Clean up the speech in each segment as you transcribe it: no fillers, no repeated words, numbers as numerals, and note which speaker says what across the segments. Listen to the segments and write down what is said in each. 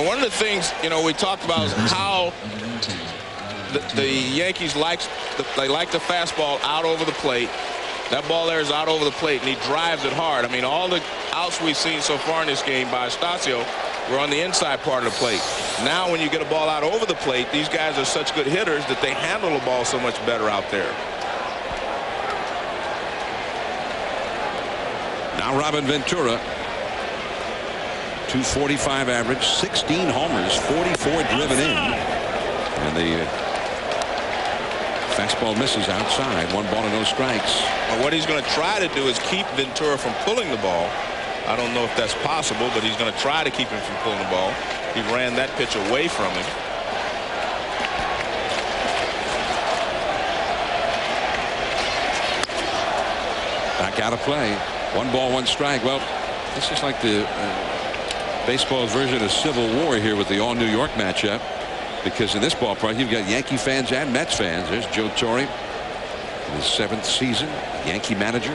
Speaker 1: And one of the things, we talked about is how the Yankees like the fastball out over the plate. That ball there is out over the plate, and he drives it hard. I mean, all the outs we've seen so far in this game by Estacio were on the inside part of the plate. Now when you get a ball out over the plate, these guys are such good hitters that they handle the ball so much better out there.
Speaker 2: Now Robin Ventura, 245 average, 16 homers, 44 driven in. And the fastball misses outside. 1 ball and no strikes.
Speaker 1: Well, what he's going to try to do is keep Ventura from pulling the ball. I don't know if that's possible, but he's going to try to keep him from pulling the ball. He ran that pitch away from him.
Speaker 2: Back out of play. 1 ball, 1 strike. Well, this is like the baseball's version of Civil War here with the all New York matchup, because in this ballpark you've got Yankee fans and Mets fans. There's Joe Torre in his 7th season, Yankee manager.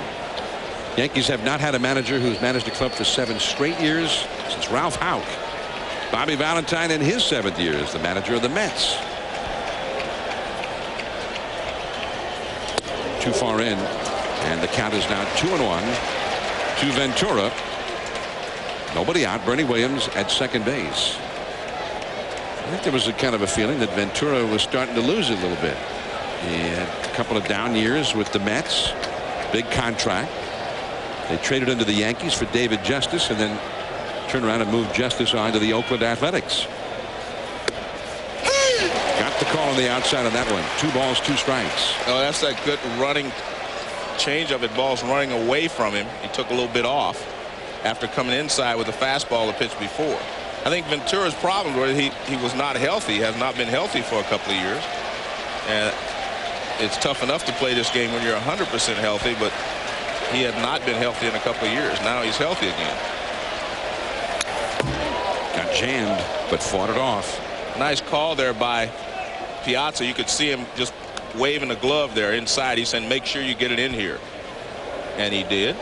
Speaker 2: Yankees have not had a manager who's managed the club for 7 straight years since Ralph Houck. Bobby Valentine in his 7th year as the manager of the Mets. Too far in, and the count is now 2-1 to Ventura. Nobody out. Bernie Williams at second base. I think there was a kind of a feeling that Ventura was starting to lose it a little bit. He had a couple of down years with the Mets. Big contract. They traded him to the Yankees for David Justice, and then turned around and moved Justice on to the Oakland Athletics. Got the call on the outside on that one. 2 balls, 2 strikes.
Speaker 1: Oh, that's that good running change of it. Ball's running away from him. He took a little bit off after coming inside with a fastball the pitch before. I think Ventura's problem was he was not healthy. He has not been healthy for a couple of years. And it's tough enough to play this game when you're 100% healthy, but he had not been healthy in a couple of years. Now he's healthy again.
Speaker 2: Got jammed, but fought it off.
Speaker 1: Nice call there by Piazza. You could see him just waving the glove there inside. He said, make sure you get it in here. And he did.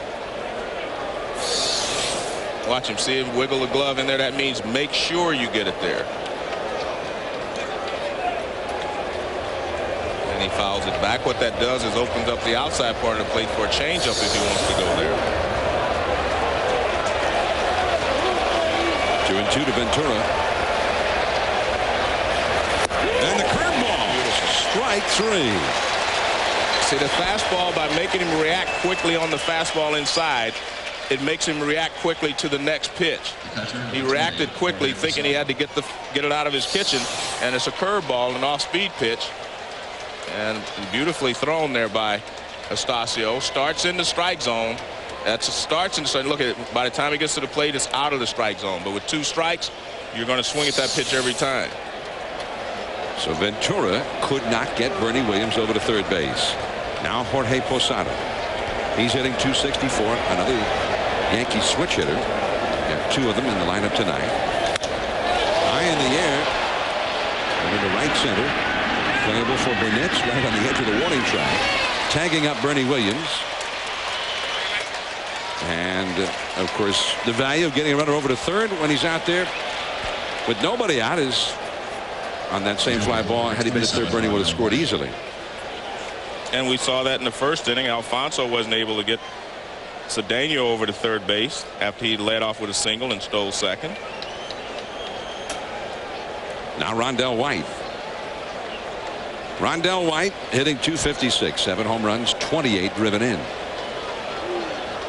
Speaker 1: Watch him, see him wiggle the glove in there. That means make sure you get it there. And he fouls it back. What that does is opens up the outside part of the plate for a changeup if he wants to go there.
Speaker 2: 2-2 to Ventura. And the curveball. Strike 3.
Speaker 1: See, the fastball, by making him react quickly on the fastball inside, it makes him react quickly to the next pitch. He reacted quickly, thinking he had to get it out of his kitchen, and it's a curveball, an off-speed pitch, and beautifully thrown there by Estacio. Starts in the strike zone. Starts in the strike. Look at it. By the time he gets to the plate, it's out of the strike zone. But with 2 strikes, you're going to swing at that pitch every time.
Speaker 2: So Ventura could not get Bernie Williams over to third base. Now Jorge Posada. He's hitting .264. Another Yankee switch hitter. Got 2 of them in the lineup tonight. High in the air. And into right center. Playable for Burnett, right on the edge of the warning track. Tagging up Bernie Williams. And of course, the value of getting a runner over to third when he's out there with nobody out is on that same fly ball. Had he been at third, Bernie would have scored easily.
Speaker 1: And we saw that in the first inning. Alfonso wasn't able to get Cedeno over to third base after he led off with a single and stole second.
Speaker 2: Now Rondell White. Rondell White hitting .256. 7 home runs, 28 driven in.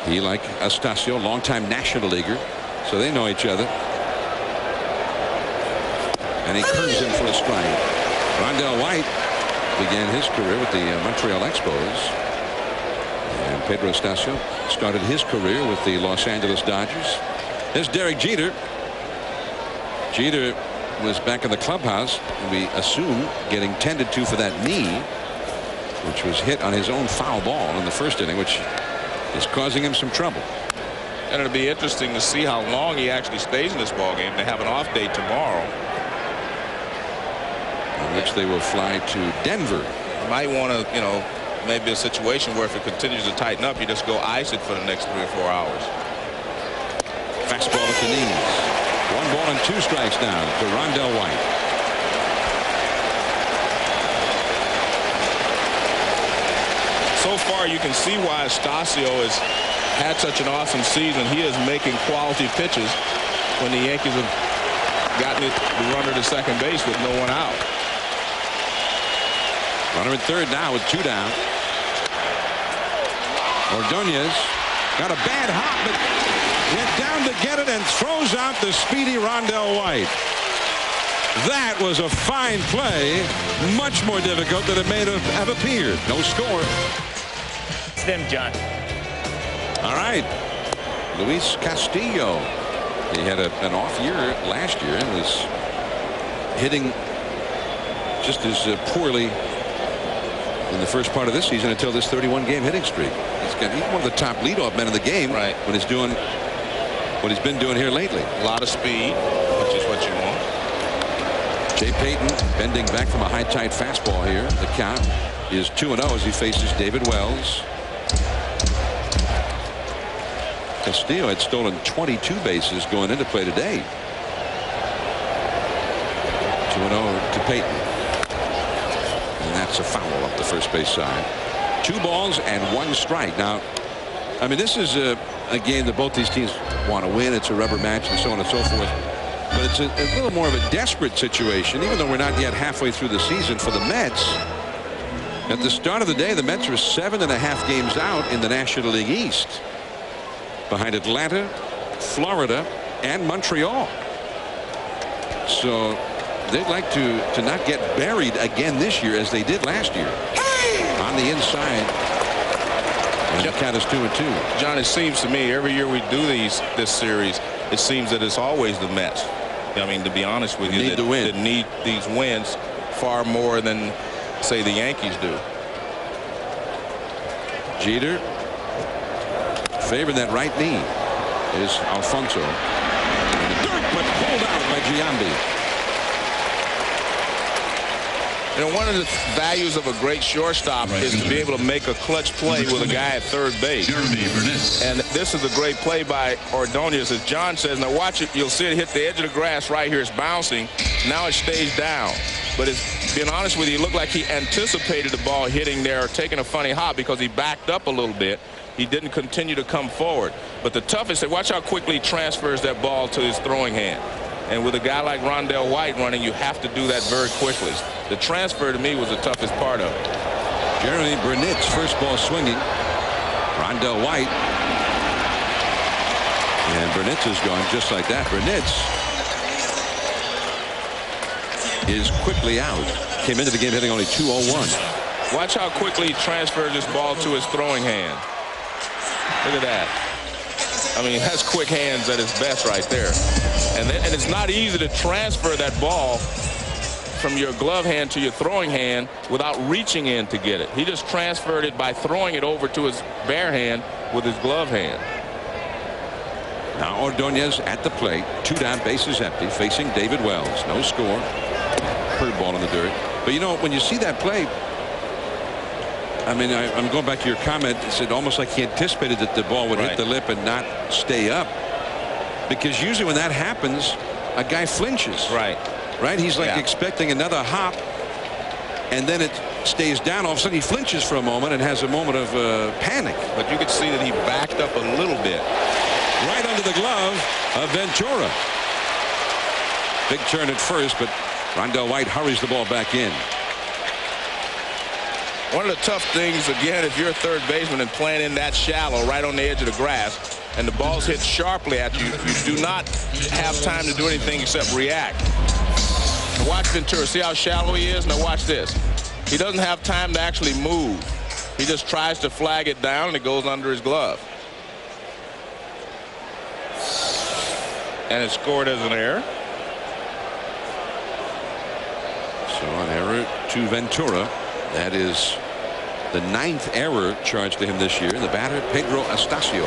Speaker 2: He, like Estacio, longtime National Leaguer, so they know each other. And he curves him for a strike. Rondell White began his career with the Montreal Expos. And Pedro Estacio started his career with the Los Angeles Dodgers. There's Derek Jeter. Jeter was back in the clubhouse, and we assume getting tended to for that knee, which was hit on his own foul ball in the first inning, which is causing him some trouble.
Speaker 1: And it'll be interesting to see how long he actually stays in this ball game. They have an off day tomorrow,
Speaker 2: in which they will fly to Denver.
Speaker 1: You might want to, maybe a situation where if it continues to tighten up, you just go ice it for the next 3 or 4 hours.
Speaker 2: Fastball at the knees. 1 ball and 2 strikes now to Rondell White.
Speaker 1: So far, you can see why Stasio has had such an awesome season. He is making quality pitches when the Yankees have gotten the runner to second base with no one out.
Speaker 2: Runner at third now with 2 down. Ordonez got a bad hop, but went down to get it and throws out the speedy Rondell White. That was a fine play, much more difficult than it may have appeared. No score.
Speaker 3: It's them, John.
Speaker 2: All right. Luis Castillo. He had an off year last year and was hitting just as poorly in the first part of this season until this 31-game hitting streak. He's one of the top leadoff men in the game when he's doing what he's been doing here lately.
Speaker 1: A lot of speed, which is what you want.
Speaker 2: Jay Payton bending back from a high tight fastball here. The count is 2-0 as he faces David Wells. Castillo had stolen 22 bases going into play today. 2-0 to Payton. And that's a foul up the first base side. 2 balls and 1 strike. Now, I mean, this is a game that both these teams want to win. It's a rubber match and so on and so forth. But it's a little more of a desperate situation, even though we're not yet halfway through the season for the Mets. At the start of the day, the Mets were 7.5 games out in the National League East, behind Atlanta, Florida, and Montreal. So they'd like to not get buried again this year as they did last year. On the inside. And the count is 2-2.
Speaker 1: John, it seems to me every year we do this series, it seems that it's always the Mets. I mean, to be honest with you, that need these wins far more than, say, the Yankees do.
Speaker 2: Jeter favoring that right knee is Alfonso. And the dirt, but pulled out by Giambi.
Speaker 1: You know, one of the values of a great shortstop is to be able to make a clutch play with a guy at third base. And this is a great play by Ordonez. As John says, now watch it. You'll see it hit the edge of the grass right here. It's bouncing. Now it stays down. But it's, being honest with you, it looked like he anticipated the ball hitting there or taking a funny hop because he backed up a little bit. He didn't continue to come forward. But the toughest, watch how quickly he transfers that ball to his throwing hand. And with a guy like Rondell White running, you have to do that very quickly. The transfer to me was the toughest part of it.
Speaker 2: Jeremy Burnett's first ball swinging. Rondell White. And Burnett is gone just like that. Burnett is quickly out. Came into the game hitting only .201.
Speaker 1: Watch how quickly he transfers this ball to his throwing hand. Look at that. I mean, that's quick hands at its best right there. And it's not easy to transfer that ball from your glove hand to your throwing hand without reaching in to get it. He just transferred it by throwing it over to his bare hand with his glove hand.
Speaker 2: Now Ordonez at the plate. 2 down, bases empty, facing David Wells. No score. Curved ball in the dirt. But you know, when you see that play, I mean, I'm going back to your comment. It's almost like he anticipated that the ball would hit the lip and not stay up. Because usually when that happens, a guy flinches.
Speaker 1: Right.
Speaker 2: He's like expecting another hop, and then it stays down. All of a sudden he flinches for a moment and has a moment of panic.
Speaker 1: But you could see that he backed up a little bit.
Speaker 2: Right under the glove of Ventura. Big turn at first, but Rondell White hurries the ball back in.
Speaker 1: One of the tough things, again, if you're a third baseman and playing in that shallow right on the edge of the grass and the ball's hit sharply at you, you do not have time to do anything except react. Now watch Ventura. See how shallow he is? Now watch this. He doesn't have time to actually move. He just tries to flag it down and it goes under his glove. And it's scored as an error.
Speaker 2: So an error to Ventura. That is the 9th error charged to him this year. The batter, Pedro Astacio.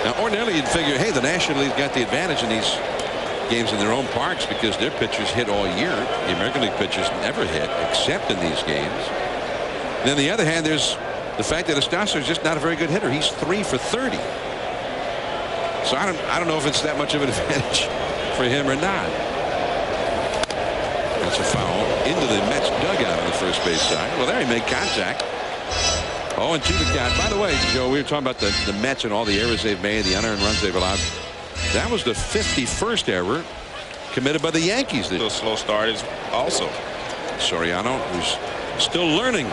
Speaker 2: Now, ordinarily you'd figure, hey, the National League's got the advantage in these games in their own parks because their pitchers hit all year. The American League pitchers never hit except in these games. And on the other hand, there's the fact that Astacio is just not a very good hitter. He's 3 for 30. So I don't know if it's that much of an advantage for him or not. That's a foul into the Mets dugout on the first base side. Well, there he made contact. 0-2 the count. By the way, Joe, we were talking about the Mets and all the errors they've made, the unearned runs they've allowed. That was the 51st error committed by the Yankees.
Speaker 1: The slow start is also.
Speaker 2: Soriano, who's still learning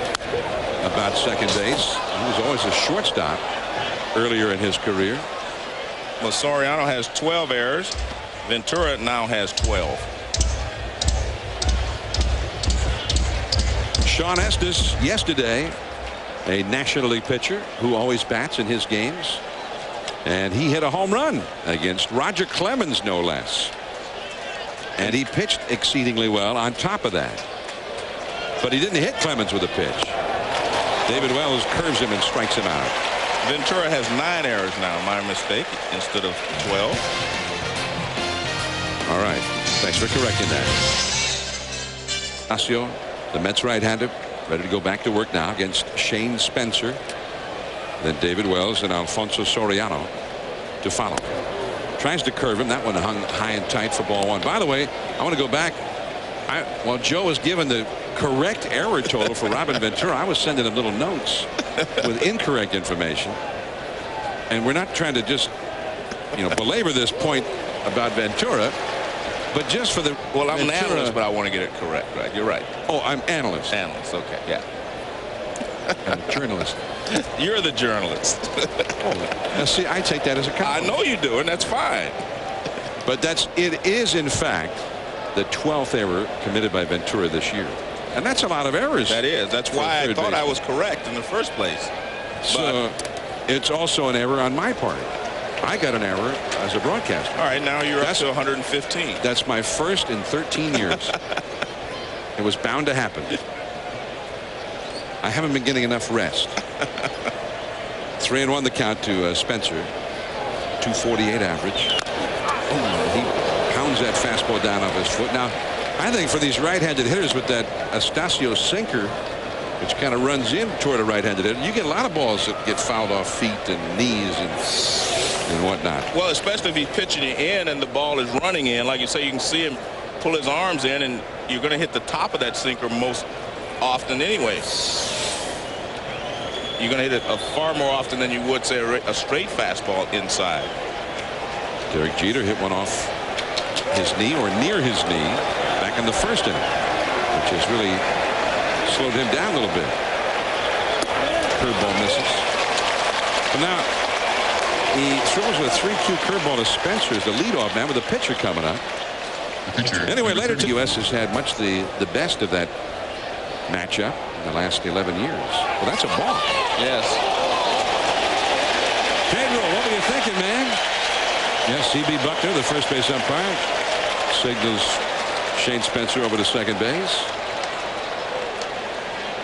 Speaker 2: about second base. He was always a shortstop earlier in his career.
Speaker 1: Well, Soriano has 12 errors. Ventura now has 12.
Speaker 2: Sean Estes yesterday, a National League pitcher who always bats in his games, and he hit a home run against Roger Clemens, no less, and he pitched exceedingly well on top of that, but he didn't hit Clemens with a pitch. David Wells curves him and strikes him out.
Speaker 1: Ventura has 9 errors now, my mistake, instead of 12.
Speaker 2: All right, thanks for correcting that. Asio, the Mets right-hander, ready to go back to work now against Shane Spencer. Then David Wells and Alfonso Soriano to follow. Tries to curve him. That one hung high and tight for ball 1. By the way, I want to go back. While Joe was given the correct error total for Robin Ventura, I was sending him little notes with incorrect information. And we're not trying to just, belabor this point about Ventura, but just for the.
Speaker 1: Well, I'm an analyst, but I want to get it correct, right? You're right.
Speaker 2: Oh, I'm analyst.
Speaker 1: Analyst, okay, yeah.
Speaker 2: I'm a journalist.
Speaker 1: You're the journalist.
Speaker 2: Now, see, I take that as a compliment.
Speaker 1: I know you do, and that's fine.
Speaker 2: But it is, in fact, the 12th error committed by Ventura this year. And that's a lot of errors.
Speaker 1: That is. That's why I thought I was correct in the first place.
Speaker 2: So it's also an error on my part. I got an error as a broadcaster.
Speaker 1: All right, now you're up to 115.
Speaker 2: That's my first in 13 years. It was bound to happen. I haven't been getting enough rest. 3-1 the count to Spencer. 248 average. He pounds that fastball down off his foot. Now, I think for these right-handed hitters with that Astacio sinker, which kind of runs in toward a right-handed hitter, you get a lot of balls that get fouled off feet and knees and whatnot.
Speaker 1: Well, especially if he's pitching it in and the ball is running in. Like you say, you can see him pull his arms in, and you're going to hit the top of that sinker most often anyway. You're going to hit it far more often than you would, say, a straight fastball inside.
Speaker 2: Derek Jeter hit one off his knee or near his knee back in the first inning, which has really slowed him down a little bit. Curveball misses. But now he throws a 3-2 curveball to Spencer as the leadoff man with a pitcher coming up. Anyway, later the U.S. has had much the best of that matchup in the last 11 years. Well, that's a ball.
Speaker 1: Yes.
Speaker 2: Pedro, what were you thinking, man? Yes, C.B. Buckner, the first base umpire, signals Shane Spencer over to second base.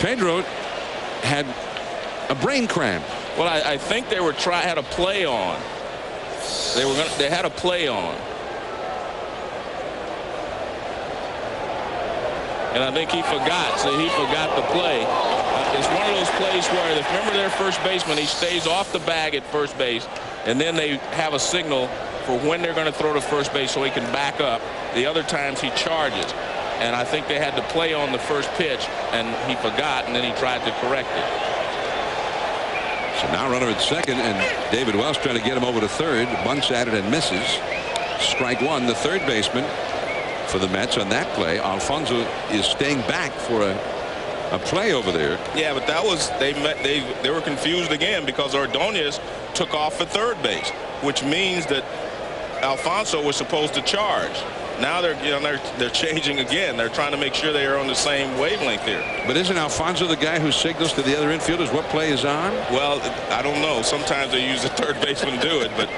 Speaker 2: Pedro had a brain cramp.
Speaker 1: Well, I think they were had a play on. They had a play on. And I think he forgot. So he forgot the play. It's one of those plays where, remember their first baseman, he stays off the bag at first base, and then they have a signal for when they're going to throw to first base so he can back up. The other times he charges. And I think they had to play on the first pitch, and he forgot, and then he tried to correct it.
Speaker 2: So now runner at second, and David Wells trying to get him over to third. Bunts at it and misses. Strike one. The third baseman for the Mets on that play. Alfonso is staying back for a play over there.
Speaker 1: Yeah, but that was they were confused again because Ordonez took off at third base, which means that Alfonso was supposed to charge. Now they're changing again. They're trying to make sure they are on the same wavelength here.
Speaker 2: But isn't Alfonso the guy who signals to the other infielders what play is on?
Speaker 1: Well, I don't know. Sometimes they use the third baseman to do it, but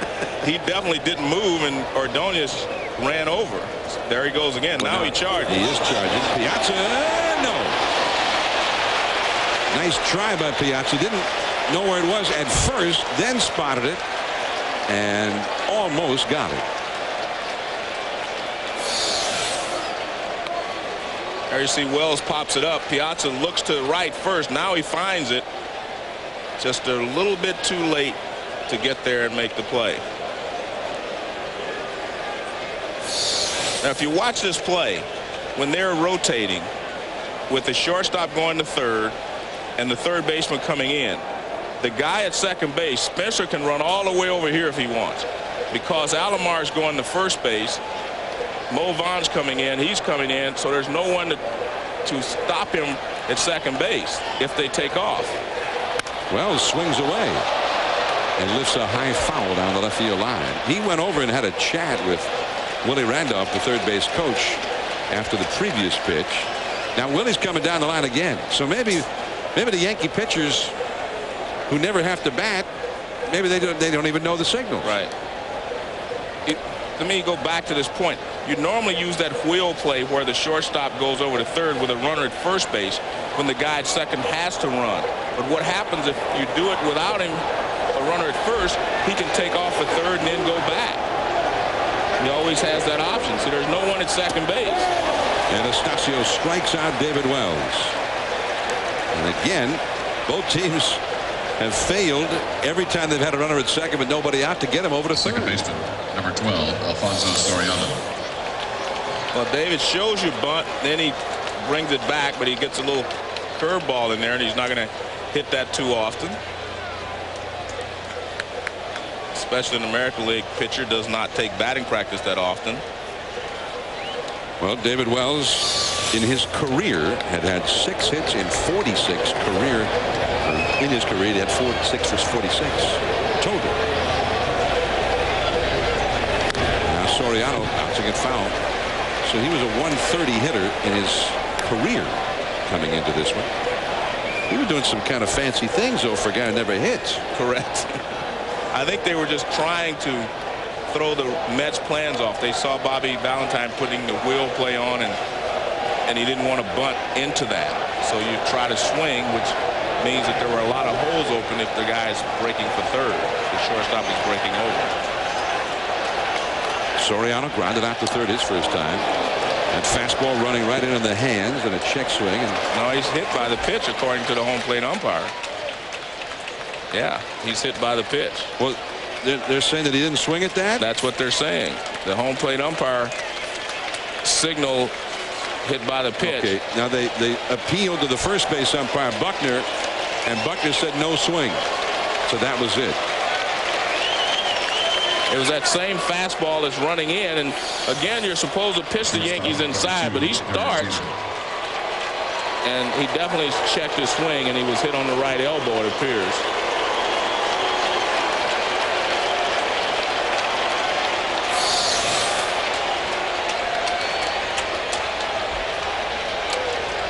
Speaker 1: he definitely didn't move, and Ordonez ran over. There he goes again. Now he charges.
Speaker 2: He is charging. Piazza, no. Nice try by Piazza. Didn't know where it was at first, then spotted it, and almost got it.
Speaker 1: There you see Wells pops it up. Piazza looks to the right first. Now he finds it. Just a little bit too late to get there and make the play. Now, if you watch this play, when they're rotating with the shortstop going to third and the third baseman coming in, the guy at second base, Spencer, can run all the way over here if he wants, because Alomar's going to first base. Mo Vaughn's coming in. He's coming in, so there's no one to stop him at second base if they take off.
Speaker 2: Wells swings away and lifts a high foul down the left field line. He went over and had a chat with Willie Randolph, the third base coach, after the previous pitch. Now Willie's coming down the line again, so maybe the Yankee pitchers who never have to bat, maybe they don't even know the signal.
Speaker 1: Right. Let me go back to this point. You normally use that wheel play where the shortstop goes over to third with a runner at first base when the guy at second has to run. But what happens if you do it without him, a runner at first, he can take off at third and then go back. He always has that option, so there's no one at second base.
Speaker 2: And Estacio strikes out David Wells. And again, both teams have failed every time they've had a runner at second but nobody out to get him over to third.
Speaker 4: Second baseman, number 12, Alfonso Soriano.
Speaker 1: Well, David shows you bunt, then he brings it back, but he gets a little curveball in there, and he's not going to hit that too often. Especially an American League pitcher does not take batting practice that often.
Speaker 2: Well, David Wells in his career had 6 hits in 46 career. In his career, he had 6 for 46 total. Now Soriano bouncing it foul. So he was a 130 hitter in his career coming into this one. He was doing some kind of fancy things, though, for a guy who never hits.
Speaker 1: Correct. I think they were just trying to throw the Mets' plans off. They saw Bobby Valentine putting the wheel play on, and he didn't want to bunt into that. So you try to swing, which means that there were a lot of holes open if the guy's breaking for third. The shortstop is breaking over.
Speaker 2: Soriano grounded out to third his first time. That fastball running right into the hands and a check swing. And
Speaker 1: no, he's hit by the pitch according to the home plate umpire. Yeah, he's hit by the pitch.
Speaker 2: Well, they're saying that he didn't swing at that?
Speaker 1: That's what they're saying. The home plate umpire signal hit by the pitch.
Speaker 2: Okay, now they appealed to the first base umpire, Buckner, and Buckner said no swing. So that was it.
Speaker 1: It was that same fastball that's running in, and again, you're supposed to pitch the Yankees inside, but he starts, and he definitely checked his swing, and he was hit on the right elbow, it appears.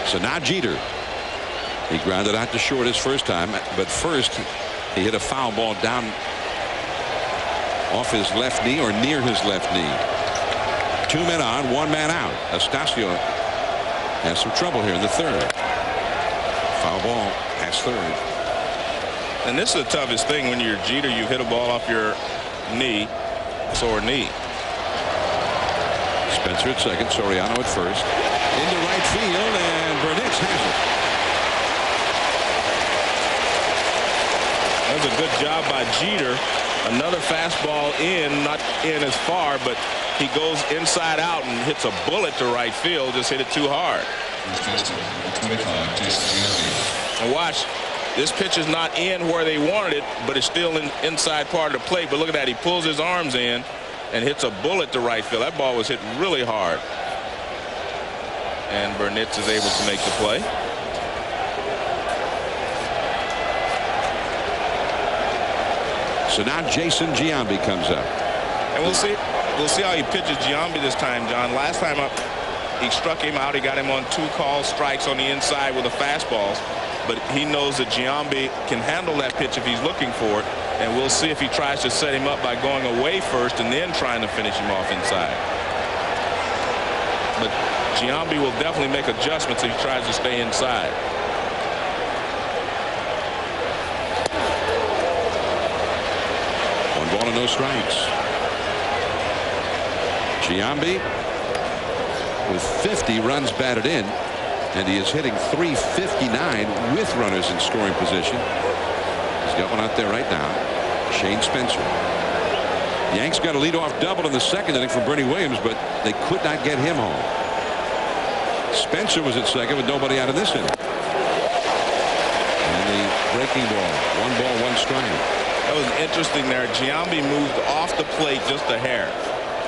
Speaker 2: So now Jeter. He grounded out to short his first time, but first he hit a foul ball down off his left knee or near his left knee. 2 men on, 1 man out. Estacio has some trouble here in the third. Foul ball past third.
Speaker 1: And this is the toughest thing when you're Jeter. You hit a ball off your knee, sore knee.
Speaker 2: Spencer at second, Soriano at first. Into right field, and Burnett has it.
Speaker 1: That was a good job by Jeter. Another fastball in, not in as far, but he goes inside out and hits a bullet to right field. Just hit it too hard. And watch, this pitch is not in where they wanted it, but it's still in inside part of the plate. But look at that, he pulls his arms in and hits a bullet to right field. That ball was hit really hard. And Burnett is able to make the play.
Speaker 2: So now Jason Giambi comes up.
Speaker 1: And we'll see how he pitches Giambi this time, John. Last time up, he struck him out. He got him on 2 called strikes on the inside with a fastball. But he knows that Giambi can handle that pitch if he's looking for it. And we'll see if he tries to set him up by going away first and then trying to finish him off inside. But Giambi will definitely make adjustments if he tries to stay inside.
Speaker 2: Ball and no strikes. Giambi with 50 runs batted in, and he is hitting .359 with runners in scoring position. He's got one out there right now. Shane Spencer. Yanks got a leadoff double in the second inning from Bernie Williams, but they could not get him home. Spencer was at second with nobody out in this inning. And the breaking ball. 1 ball, 1 strike.
Speaker 1: That was interesting there. Giambi moved off the plate just a hair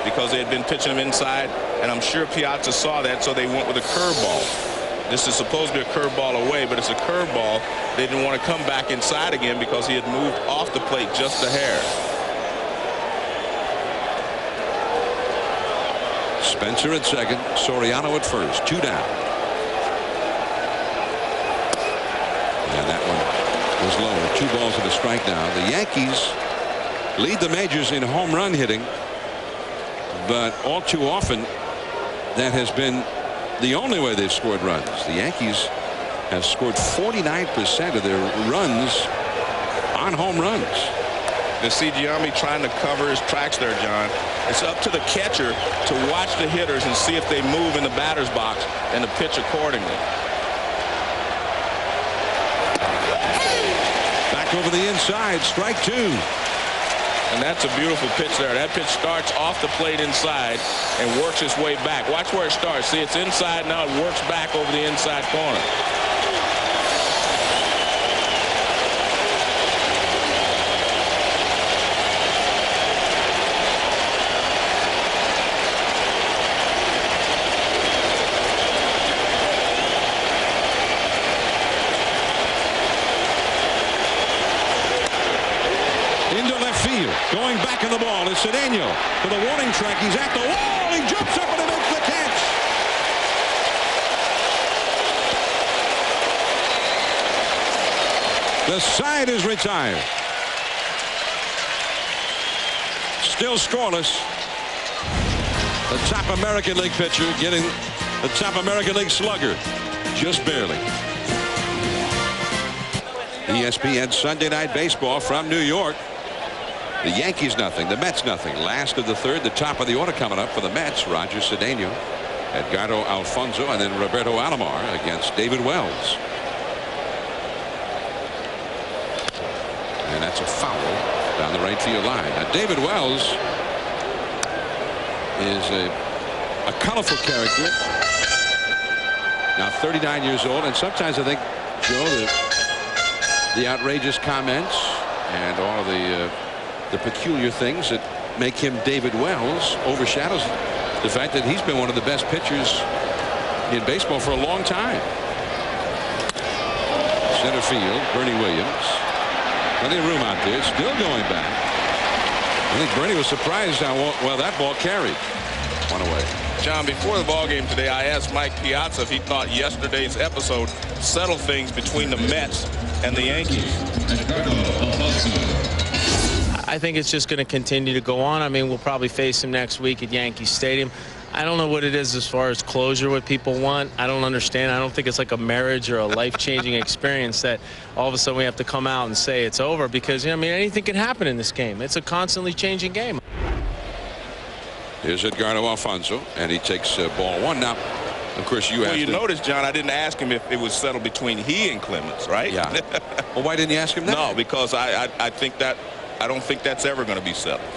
Speaker 1: because they had been pitching him inside, and I'm sure Piazza saw that, so they went with a curveball. This is supposed to be a curveball away, but it's a curveball. They didn't want to come back inside again because he had moved off the plate just a hair.
Speaker 2: Spencer at second, Soriano at first, 2 down. And that one was low. 2 balls and a strike now. The Yankees lead the majors in home run hitting, but all too often that has been the only way they've scored runs. The Yankees have scored 49% of their runs on home runs.
Speaker 1: To see Giambi trying to cover his tracks there, John. It's up to the catcher to watch the hitters and see if they move in the batter's box and to pitch accordingly.
Speaker 2: Back over the inside, strike 2.
Speaker 1: And that's a beautiful pitch there. That pitch starts off the plate inside and works its way back. Watch where it starts. See, it's inside now. It works back over the inside corner.
Speaker 2: Going back in the ball is Cedeno for the warning track. He's at the wall. He jumps up and he makes the catch. The side is retired. Still scoreless. The top American League pitcher getting the top American League slugger just barely. ESPN Sunday Night Baseball from New York. The Yankees nothing, the Mets nothing. Last of the third, the top of the order coming up for the Mets. Roger Cedeno, Edgardo Alfonso, and then Roberto Alomar against David Wells. And that's a foul down the right field line. Now David Wells is a colorful character. Now 39 years old, and sometimes I think, Joe, the outrageous comments and all of the peculiar things that make him David Wells overshadows the fact that he's been one of the best pitchers in baseball for a long time. Center field, Bernie Williams. Plenty of room out there. Still going back. I think Bernie was surprised how well that ball carried. 1 away.
Speaker 1: John, before the ball game today, I asked Mike Piazza if he thought yesterday's episode settled things between the Mets and the Yankees.
Speaker 3: I think it's just going to continue to go on. I mean, we'll probably face him next week at Yankee Stadium. I don't know what it is as far as closure, what people want. I don't understand. I don't think it's like a marriage or a life-changing experience that all of a sudden we have to come out and say it's over, because, I mean, anything can happen in this game. It's a constantly changing game.
Speaker 2: Here's Edgardo Alfonso, and he takes ball 1. Now, of course, you asked
Speaker 1: Well, you
Speaker 2: him.
Speaker 1: notice, John, I didn't ask him if it was settled between he and Clemens, right?
Speaker 2: Yeah. Well, why didn't you ask him that?
Speaker 1: No, because I don't think that's ever going to be settled.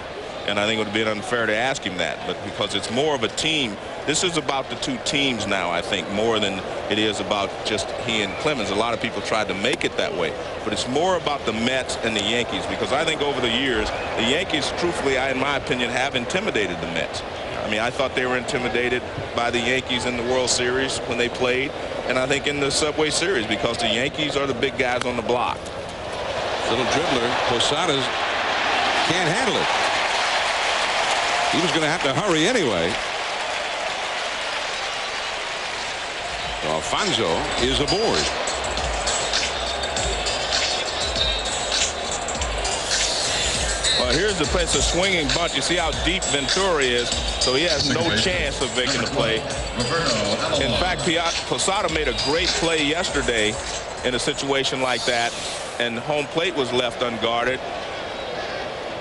Speaker 1: And I think it would be unfair to ask him that. But because it's more of a team, this is about the 2 teams now, I think, more than it is about just he and Clemens. A lot of people tried to make it that way. But it's more about the Mets and the Yankees, because I think over the years, the Yankees, truthfully, in my opinion, have intimidated the Mets. I mean, I thought they were intimidated by the Yankees in the World Series when they played, and I think in the Subway Series, because the Yankees are the big guys on the block.
Speaker 2: Little dribbler, Posadas can't handle it. He was going to have to hurry anyway. Alfonso is aboard.
Speaker 1: Well, here's the play. It's a swinging bunt. You see how deep Ventura is, so he has no chance of making the play. In fact, Posada made a great play yesterday in a situation like that, and home plate was left unguarded,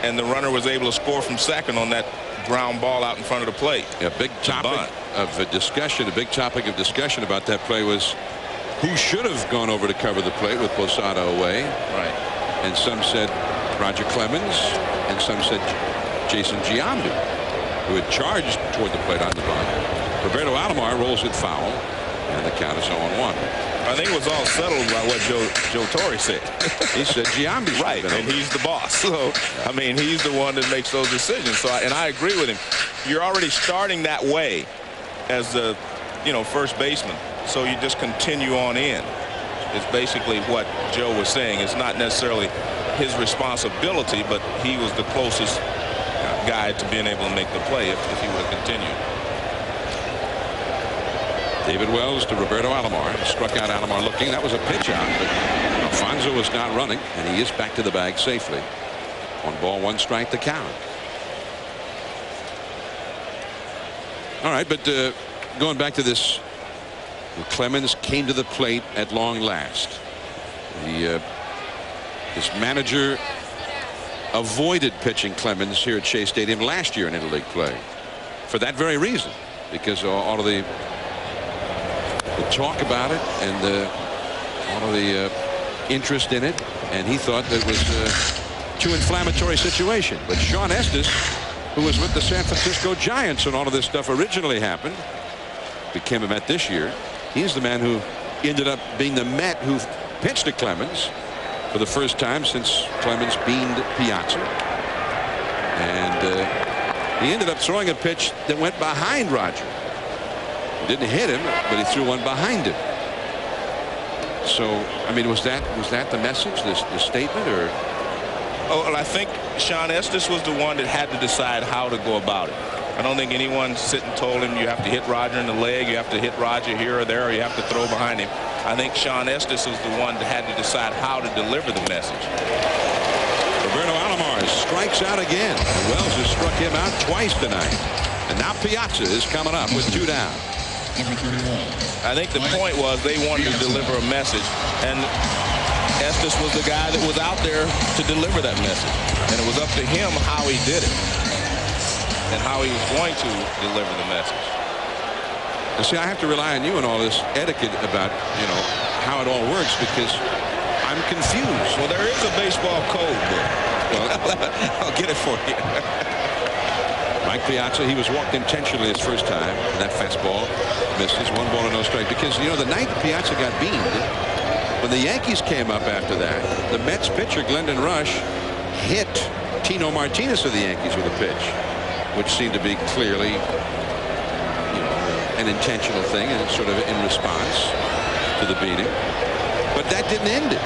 Speaker 1: and the runner was able to score from second on that ground ball out in front of the plate.
Speaker 2: A big topic of discussion, about that play was who should have gone over to cover the plate with Posada away.
Speaker 1: Right.
Speaker 2: And some said Roger Clemens, and some said Jason Giambi, who had charged toward the plate on the bunt. Roberto Alomar rolls it foul, and the count is 0-1.
Speaker 1: I think it was all settled by what Joe Torre said.
Speaker 2: He said Giambi,
Speaker 1: right, and he's the boss. So, I mean, he's the one that makes those decisions. So, and I agree with him. You're already starting that way as the, first baseman. So you just continue on in. It's basically what Joe was saying. It's not necessarily his responsibility, but he was the closest guy to being able to make the play if he would have continued.
Speaker 2: David Wells to Roberto Alomar. Struck out Alomar looking. That was a pitch out, but Alfonso was not running, and he is back to the bag safely. 1 ball, 1 strike to count. All right, but going back to this, Clemens came to the plate at long last. His manager avoided pitching Clemens here at Shea Stadium last year in interleague play for that very reason, because all of the talk about it and all of the interest in it, and he thought that it was a too inflammatory situation. But Sean Estes, who was with the San Francisco Giants when all of this stuff originally happened, became a Met this year. He's the man who ended up being the Met who pitched to Clemens for the first time since Clemens beamed Piazza. And he ended up throwing a pitch that went behind Roger. It didn't hit him, but he threw one behind him. So, I mean, was that the message, the statement, or?
Speaker 1: Oh, well, I think Sean Estes was the one that had to decide how to go about it. I don't think anyone sitting told him you have to hit Roger in the leg, you have to hit Roger here or there, or you have to throw behind him. I think Sean Estes was the one that had to decide how to deliver the message.
Speaker 2: Roberto Alomar strikes out again. Wells has struck him out twice tonight. And now Piazza is coming up with 2 down.
Speaker 1: I think the point was they wanted to deliver a message, and Estes was the guy that was out there to deliver that message. And it was up to him how he did it and how he was going to deliver the message.
Speaker 2: Now, see, I have to rely on you and all this etiquette about, how it all works, because I'm confused.
Speaker 1: Well, there is a baseball code book. Well, I'll get it for you.
Speaker 2: Mike Piazza, he was walked intentionally his first time. And that fastball misses. 1 ball and no strike. Because, the night Piazza got beamed, when the Yankees came up after that, the Mets pitcher, Glendon Rush, hit Tino Martinez of the Yankees with a pitch, which seemed to be clearly, an intentional thing and sort of in response to the beating. But that didn't end it.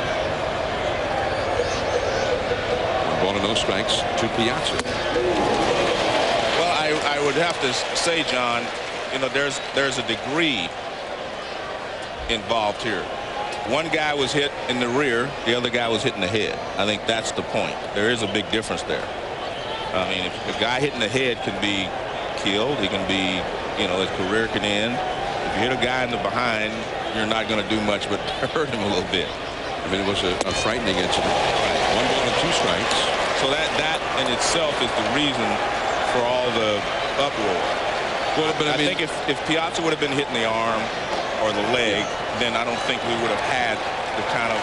Speaker 2: 1 ball and no strikes to Piazza.
Speaker 1: Well, I would have to say, John, there's a degree involved here. One guy was hit in the rear, the other guy was hit in the head. I think that's the point. There is a big difference there. I mean, if a guy hitting the head can be killed, he can be, his career can end. If you hit a guy in the behind, you're not going to do much but hurt him a little bit.
Speaker 2: I mean, it was a frightening incident. Right. 1 ball and 2 strikes.
Speaker 1: So that in itself is the reason for all the uproar.
Speaker 2: Well, but I mean,
Speaker 1: think if Piazza would have been hitting the arm or the leg, then I don't think we would have had the kind of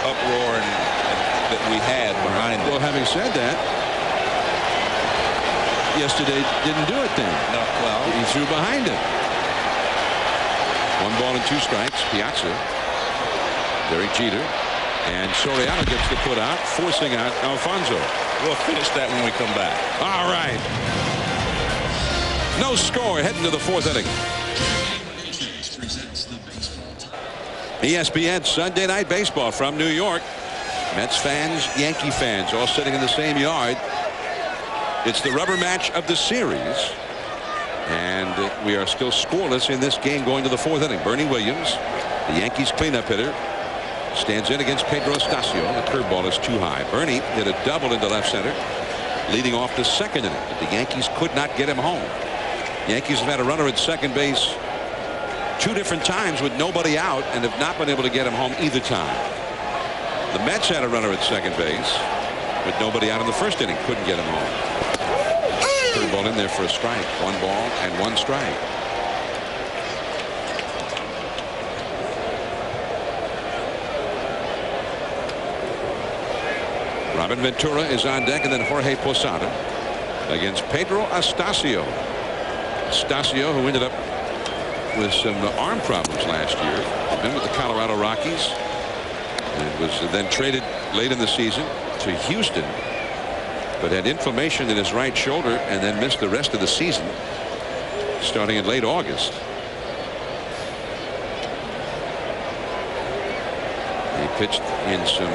Speaker 1: uproar that we had behind it.
Speaker 2: Well, having said that, yesterday didn't do it then.
Speaker 1: No, well,
Speaker 2: he threw behind him. 1 ball and 2 strikes. Piazza, Derek Jeter, and Soriano gets the put out, forcing out Alfonso.
Speaker 1: We'll finish that when we come back.
Speaker 2: All right. No score heading to the 4th inning. ESPN Sunday Night Baseball from New York. Mets fans, Yankee fans, all sitting in the same yard. It's the rubber match of the series. And we are still scoreless in this game going to the 4th inning. Bernie Williams, the Yankees cleanup hitter, stands in against Pedro Estacio. The curveball is too high. Bernie hit a double into left center, leading off the 2nd inning. But the Yankees could not get him home. Yankees have had a runner at second base 2 different times with nobody out and have not been able to get him home either time. The Mets had a runner at second base with nobody out in the 1st inning. Couldn't get him home. Curveball in there for a strike. 1 ball and 1 strike. Robin Ventura is on deck, and then Jorge Posada. against Pedro Astacio. Astacio, who ended up with some arm problems last year. He'd been with the Colorado Rockies and was then traded late in the season to Houston, but had inflammation in his right shoulder and then missed the rest of the season starting in late August. He pitched in some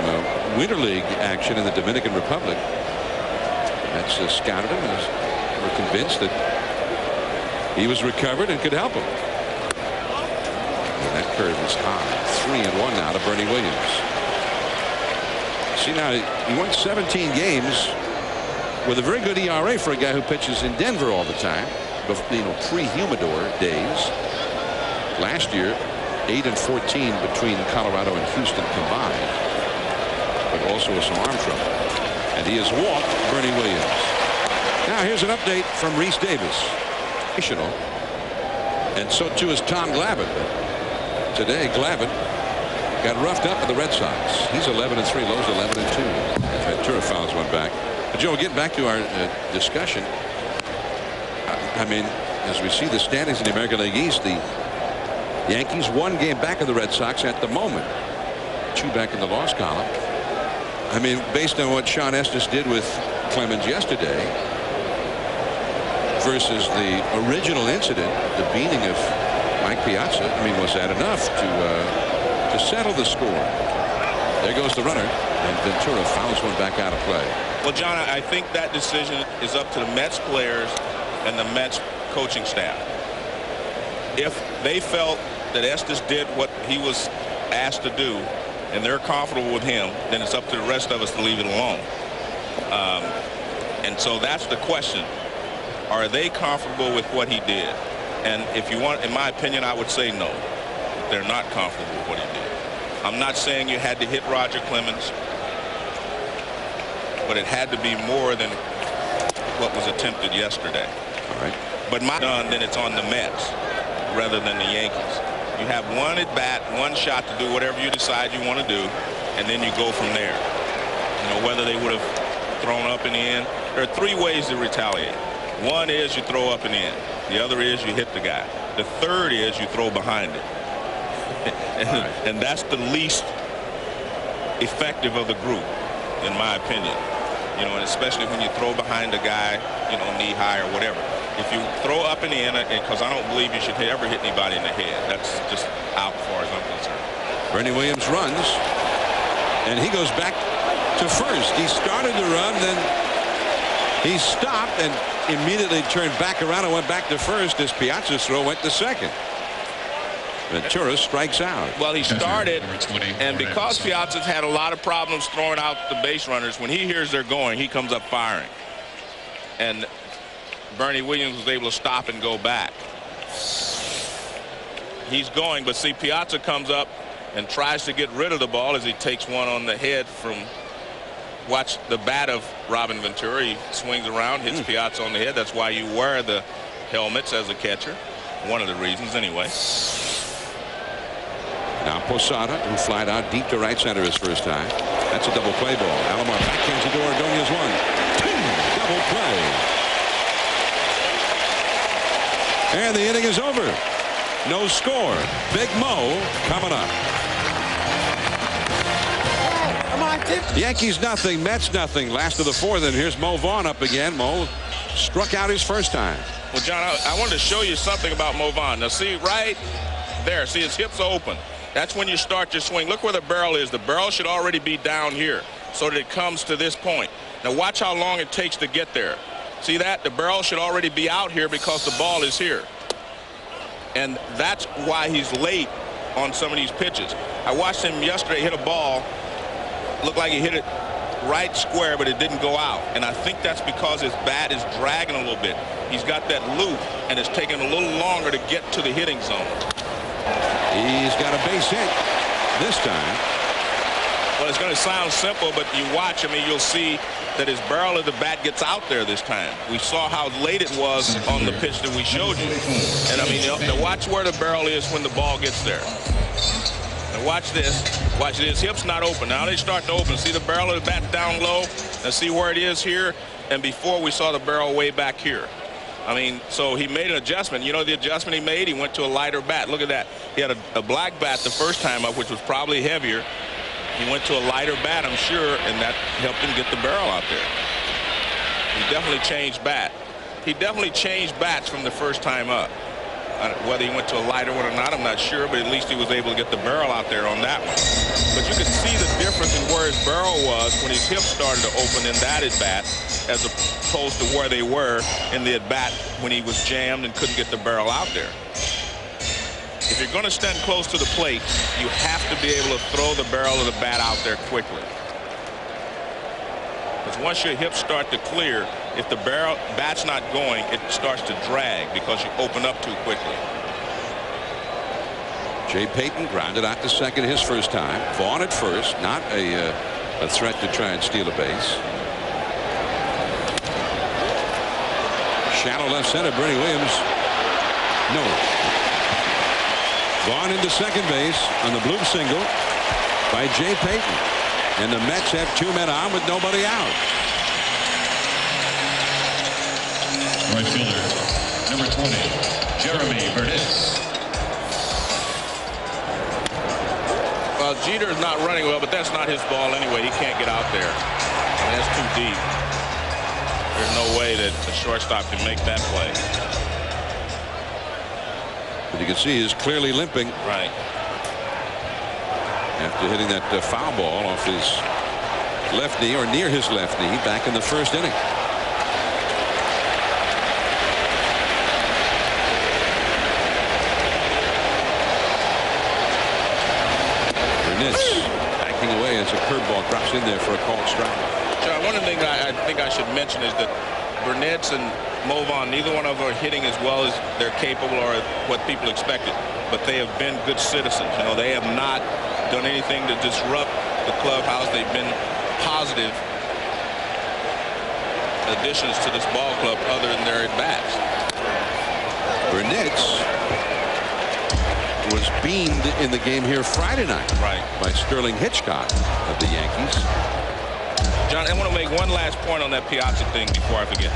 Speaker 2: Winter League action in the Dominican Republic. That's scouted him and were convinced that he was recovered and could help him. And that curve is high. 3-1 now to Bernie Williams. See, now he won 17 games with a very good ERA for a guy who pitches in Denver all the time. Pre-humidor days. Last year, 8-14 between Colorado and Houston combined, but also with some arm trouble. And he has walked Bernie Williams. Now here's an update from Rhys Davis. And so too is Tom Glavine. Today Glavine got roughed up with the Red Sox. He's 11-3. Lowe's 11-2. Ventura fouls one back. But Joe, getting back to our discussion, I mean, as we see the standings in the American League East, the Yankees 1 game back of the Red Sox at the moment. 2 back in the loss column. I mean, based on what Sean Estes did with Clemens yesterday versus the original incident, the beating of Mike Piazza, I mean, was that enough to settle the score? There goes the runner, and Ventura fouls one back out of play.
Speaker 1: Well, John, I think that decision is up to the Mets players and the Mets coaching staff. If they felt that Estes did what he was asked to do and they're comfortable with him, then it's up to the rest of us to leave it alone. And so that's the question. Are they comfortable with what he did? And if you want, in my opinion, I would say no. They're not comfortable with what he did. I'm not saying you had to hit Roger Clemens, but it had to be more than what was attempted yesterday.
Speaker 2: All right.
Speaker 1: But then it's on the Mets rather than the Yankees. You have one at bat, one shot to do whatever you decide you want to do, and then you go from there. Whether they would have thrown up and in. There are 3 ways to retaliate. One is you throw up and in. The other is you hit the guy. The third is you throw behind it. And that's the least effective of the group, in my opinion. And especially when you throw behind a guy, knee high or whatever. If you throw up and in, because I don't believe you should ever hit anybody in the head. That's just out as far as I'm concerned.
Speaker 2: Bernie Williams runs, and he goes back to first. He started to run, then he stopped and immediately turned back around and went back to first as Piazza's throw went to second. Ventura strikes out.
Speaker 1: Well, he started, and because Piazza's had a lot of problems throwing out the base runners, when he hears they're going, he comes up firing. And Bernie Williams was able to stop and go back. He's going, but see, Piazza comes up and tries to get rid of the ball as he takes one on the head from, watch the bat of Robin Ventura. He swings around, hits Piazza on the head. That's why you wear the helmets as a catcher. One of the reasons, anyway.
Speaker 2: Now Posada, who flied out deep to right center his first time. That's a double play ball. Alomar backhands it to Ordonez. 1, 2, double play. And the inning is over. No score. Big Mo coming up. Yankees nothing, Mets nothing. Last of the 4th, and here's Mo Vaughn up again. Mo struck out his first time.
Speaker 1: Well, John, I wanted to show you something about Mo Vaughn. Now, see right there. See, his hips are open. That's when you start your swing. Look where the barrel is. The barrel should already be down here so that it comes to this point. Now, watch how long it takes to get there. See that? The barrel should already be out here because the ball is here. And that's why he's late on some of these pitches. I watched him yesterday hit a ball. Looked like he hit it right square, but it didn't go out. And I think that's because his bat is dragging a little bit. He's got that loop, and it's taking a little longer to get to the hitting zone.
Speaker 2: He's got a base hit this time.
Speaker 1: Well, it's going to sound simple, but you watch, you'll see that his barrel of the bat gets out there this time. We saw how late it was on the pitch that we showed you. And, watch where the barrel is when the ball gets there. Now watch this. Watch this. Hip's not open. Now they start to open. See the barrel of the bat down low? And see where it is here? And before we saw the barrel way back here. I mean, so he made an adjustment. You know the adjustment he made? He went to a lighter bat. Look at that. He had a black bat the first time up, which was probably heavier. He went to a lighter bat, I'm sure, and that helped him get the barrel out there. He definitely changed bat. He definitely changed bats from the first time up. Whether he went to a lighter one or not, I'm not sure, but at least he was able to get the barrel out there on that one. But you could see the difference in where his barrel was when his hips started to open in that at-bat as opposed to where they were in the at-bat when he was jammed and couldn't get the barrel out there. If you're going to stand close to the plate, you have to be able to throw the barrel of the bat out there quickly. Because once your hips start to clear, if the bat's not going, it starts to drag because you open up too quickly.
Speaker 2: Jay Payton grounded out to second his first time. Vaughn at first, not a threat to try and steal a base. Shallow left center, Bernie Williams. No. Vaughn into second base on the bloop single by Jay Payton. And the Mets have 2 men on with nobody out.
Speaker 4: Right fielder, number 20, Jeremy Burnitz.
Speaker 1: Well, Jeter's not running well, but that's not his ball anyway. He can't get out there. I mean, that's too deep. There's no way that the shortstop can make that play.
Speaker 2: But you can see he's clearly limping.
Speaker 1: Right.
Speaker 2: After hitting that foul ball off his left knee or near his left knee back in the first inning. Burnitz backing away as a curveball drops in there for a called strike.
Speaker 1: John, one of the things I think I should mention is that Burnitz and Movon, neither one of them are hitting as well as they're capable or what people expected, but they have been good citizens. You know, they have not done anything to disrupt the clubhouse. They've been positive additions to this ball club other than their at-bats.
Speaker 2: Burnitz was beamed in the game here Friday night by Sterling Hitchcock of the Yankees.
Speaker 1: John, I want to make one last point on that Piazza thing before I forget.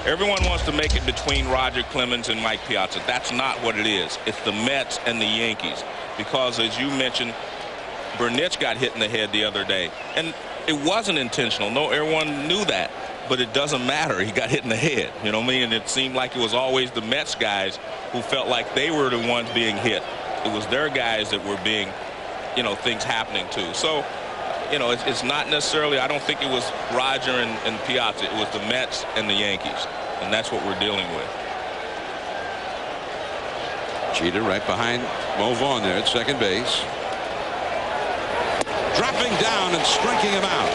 Speaker 1: Everyone wants to make it between Roger Clemens and Mike Piazza. That's not what it is. It's the Mets and the Yankees. Because, as you mentioned, Burnitz got hit in the head the other day. And it wasn't intentional. No, everyone knew that. But it doesn't matter. He got hit in the head. You know what I mean? And it seemed like it was always the Mets guys who felt like they were the ones being hit. It was their guys that were being, you know, things happening to. So, you know, it's not necessarily, I don't think it was Roger and Piazza. It was the Mets and the Yankees. And that's what we're dealing with.
Speaker 2: Jeter right behind Mo Vaughn there at second base. Dropping down and striking him out.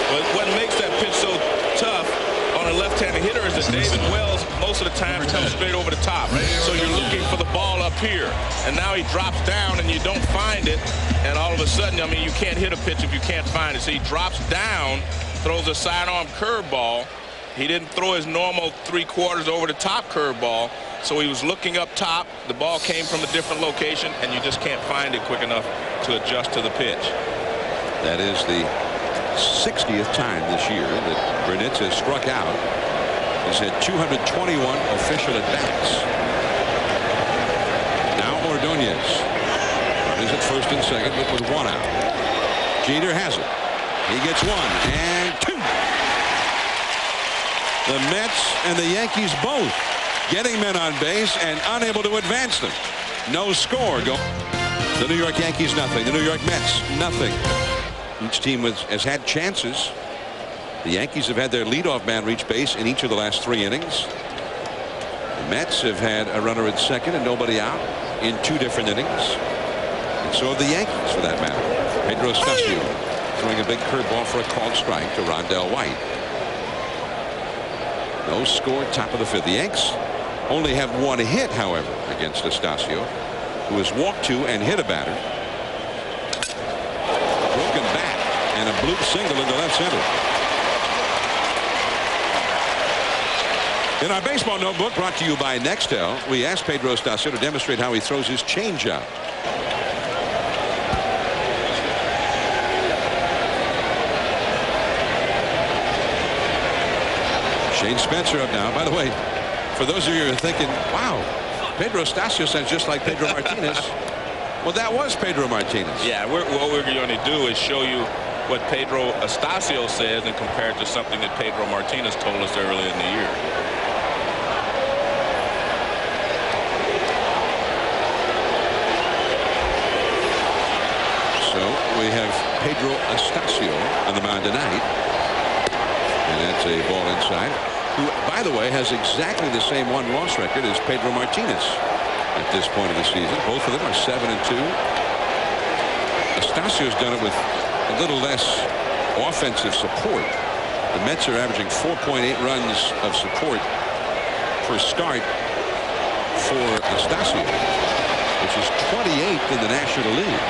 Speaker 1: But what makes that pitch so tough on a left-handed hitter is that David Wells most of the time comes straight over the top. So you're looking for the ball up here. And now he drops down and you don't find it. And all of a sudden, I mean, you can't hit a pitch if you can't find it. So he drops down, throws a sidearm curveball. He didn't throw his normal 3/4 over the top curveball. So he was looking up top. The ball came from a different location, and you just can't find it quick enough to adjust to the pitch.
Speaker 2: That is the 60th time this year that Burnitz has struck out. He's had 221 official at-bats. Now Ordonez. Runners at first and second, but with 1 out. Jeter has it. He gets 1 and 2. The Mets and the Yankees both getting men on base and unable to advance them. No score. The New York Yankees nothing. The New York Mets nothing. Each team has had chances. The Yankees have had their leadoff man reach base in each of the last 3 innings. The Mets have had a runner at second and nobody out in 2 different innings. And so have the Yankees, for that matter. Pedro Estacio throwing a big curveball for a called strike to Rondell White. No score, top of the 5th. The Yanks only have 1 hit, however, against Estacio, who has walked 2 and hit a batter. Broken bat and a bloop single into left center. In our baseball notebook, brought to you by Nextel, we asked Pedro Estacio to demonstrate how he throws his changeup. Shane Spencer up now. By the way, for those of you who are thinking, wow, Pedro Estacio sounds just like Pedro Martinez. Well, that was Pedro Martinez.
Speaker 1: Yeah, what we're going to do is show you what Pedro Estacio says and compare it to something that Pedro Martinez told us earlier in the year.
Speaker 2: So we have Pedro Estacio on the mound tonight. And that's a ball inside. Who, by the way, has exactly the same one-loss record as Pedro Martinez at this point of the season. Both of them are 7-2. Estacio's done it with a little less offensive support. The Mets are averaging 4.8 runs of support per start for Estacio, which is 28th in the National League.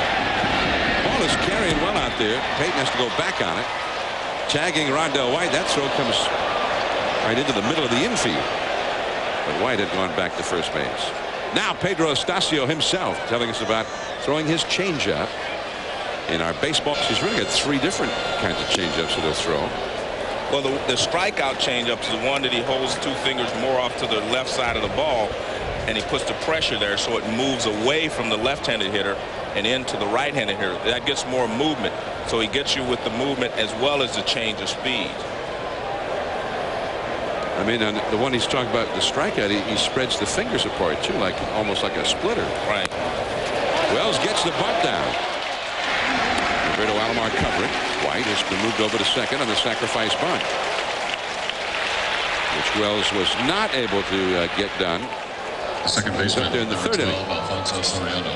Speaker 2: Ball is carrying well out there. Payton has to go back on it. Tagging Rondell White. That throw comes right into the middle of the infield. But White had gone back to first base. Now Pedro Estacio himself telling us about throwing his changeup. In our baseball, he's really got 3 different kinds of changeups that he'll throw.
Speaker 1: Well, the strikeout changeup is the one that he holds 2 fingers more off to the left side of the ball, and he puts the pressure there so it moves away from the left-handed hitter and into the right-handed hitter. That gets more movement. So he gets you with the movement as well as the change of speed.
Speaker 2: I mean, on the one he's talking about, the strikeout, he spreads the fingers apart too, like almost like a splitter.
Speaker 1: Right.
Speaker 2: Wells gets the bunt down. Roberto Alomar covering. White has been moved over to second on the sacrifice bunt, which Wells was not able to get done.
Speaker 4: The second baseman,
Speaker 2: up there in the third inning.
Speaker 4: Alfonso Soriano.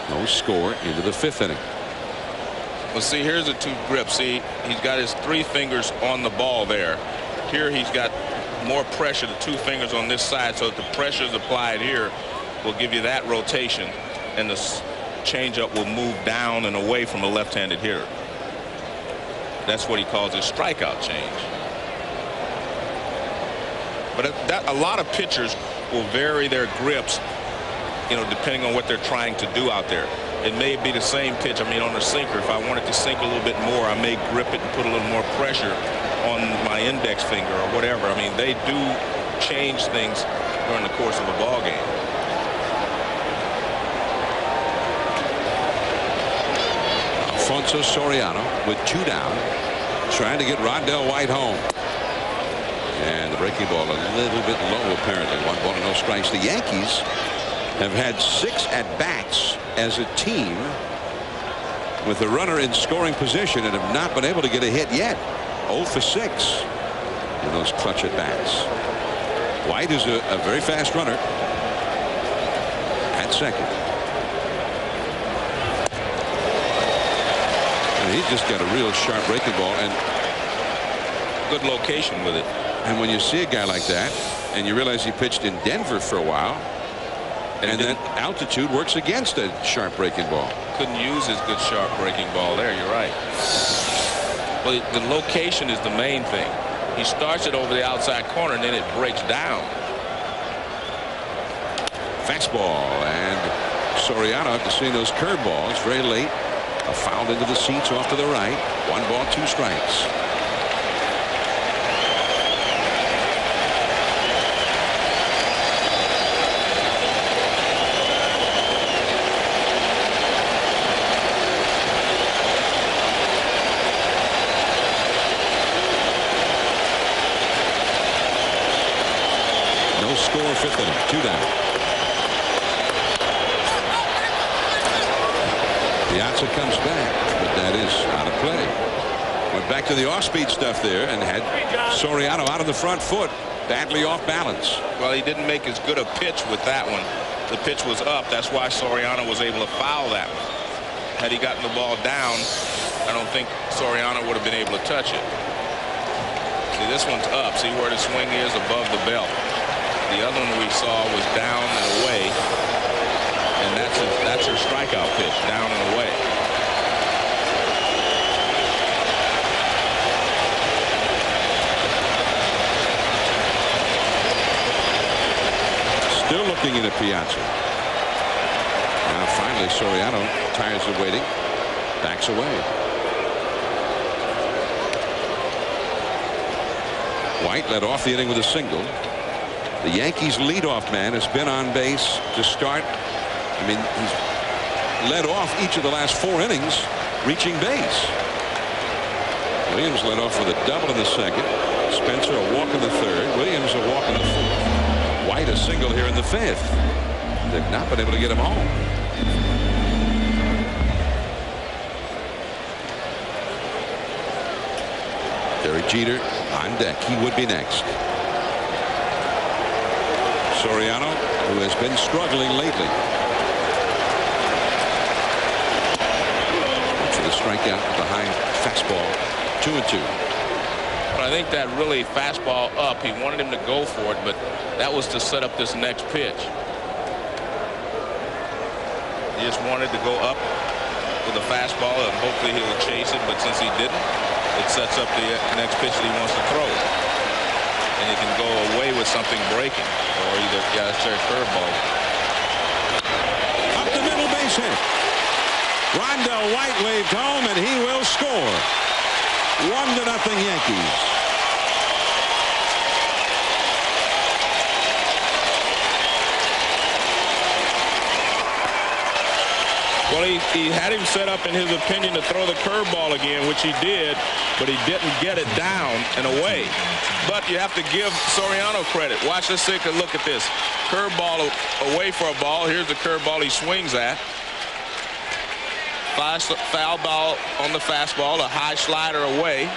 Speaker 2: No score into the 5th inning.
Speaker 1: Well, see, here's the 2 grips. See, he's got his 3 fingers on the ball there. Here he's got more pressure, the 2 fingers on this side, so that the pressure is applied here will give you that rotation, and the changeup will move down and away from a left-handed hitter. That's what he calls his strikeout change. But a lot of pitchers will vary their grips, depending on what they're trying to do out there. It may be the same pitch. I mean, on a sinker, if I wanted to sink a little bit more, I may grip it and put a little more pressure on my index finger or whatever. I mean, they do change things during the course of a ball game.
Speaker 2: Alfonso Soriano with 2 down, trying to get Rondell White home. And the breaking ball a little bit low, apparently. 1 ball and no strikes. The Yankees have had 6 at-bats as a team with a runner in scoring position and have not been able to get a hit yet. 0 for 6 in those clutch at-bats. White is a very fast runner at second. And he's just got a real sharp breaking ball and
Speaker 1: Good location with it.
Speaker 2: And when you see a guy like that and you realize he pitched in Denver for a while, and that altitude works against a sharp breaking ball.
Speaker 1: Couldn't use his good sharp breaking ball there. You're right. But the location is the main thing. He starts it over the outside corner and then it breaks down.
Speaker 2: Fastball, and Soriano, after seeing those curveballs very late, a foul into the seats off to the right. 1 ball, 2 strikes. Score, 5th inning, 2 down. Piazza comes back, but that is out of play. Went back to the off-speed stuff there and had Soriano out of the front foot, badly off balance.
Speaker 1: Well, he didn't make as good a pitch with that one. The pitch was up. That's why Soriano was able to foul that one. Had he gotten the ball down, I don't think Soriano would have been able to touch it. See, this one's up. See where the swing is above the belt. The other one we saw was down and away, and that's her strikeout pitch, down and away.
Speaker 2: looking in at Piazza. Now finally Soriano tires of waiting, backs away. White led off the inning with a single. The Yankees leadoff man has been on base to start. I mean, he's led off each of the last 4 innings, reaching base. Williams led off with a double in the second. Spencer a walk in the third. Williams a walk in the fourth. White a single here in the fifth. They've not been able to get him home. Derek Jeter on deck. He would be next. Soriano, who has been struggling lately. To the strikeout behind fastball. 2-2.
Speaker 1: But I think that really fastball up. He wanted him to go for it, but that was to set up this next pitch. He just wanted to go up with a fastball and hopefully he will chase it, but since he didn't, it sets up the next pitch that he wants to throw. And he can go away with something breaking, or either it's their curveball.
Speaker 2: Up the middle base hit. Rondell White waved home, and he will score. 1-0 Yankees.
Speaker 1: Well, he had him set up, in his opinion, to throw the curveball again, which he did, but he didn't get it down and away. But you have to give Soriano credit. Watch, let's take a look at this. Curveball away for a ball. Here's the curveball he swings at. Foul ball on the fastball, a high slider away.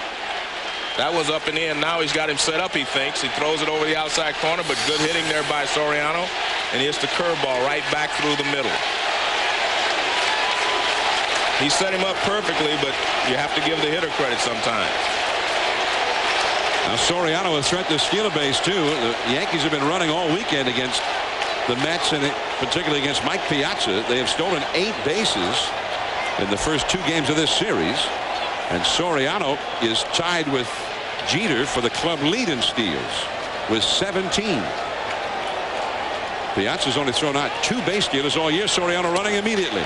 Speaker 1: That was up and in. Now he's got him set up, he thinks. He throws it over the outside corner, but good hitting there by Soriano. And he hits the curveball right back through the middle. He set him up perfectly, but you have to give the hitter credit sometimes.
Speaker 2: Now Soriano a threat to steal a base too. The Yankees have been running all weekend against the Mets, and particularly against Mike Piazza. They have stolen 8 bases in the first 2 games of this series, and Soriano is tied with Jeter for the club lead in steals with 17. Piazza's only thrown out 2 base stealers all year. Soriano running immediately.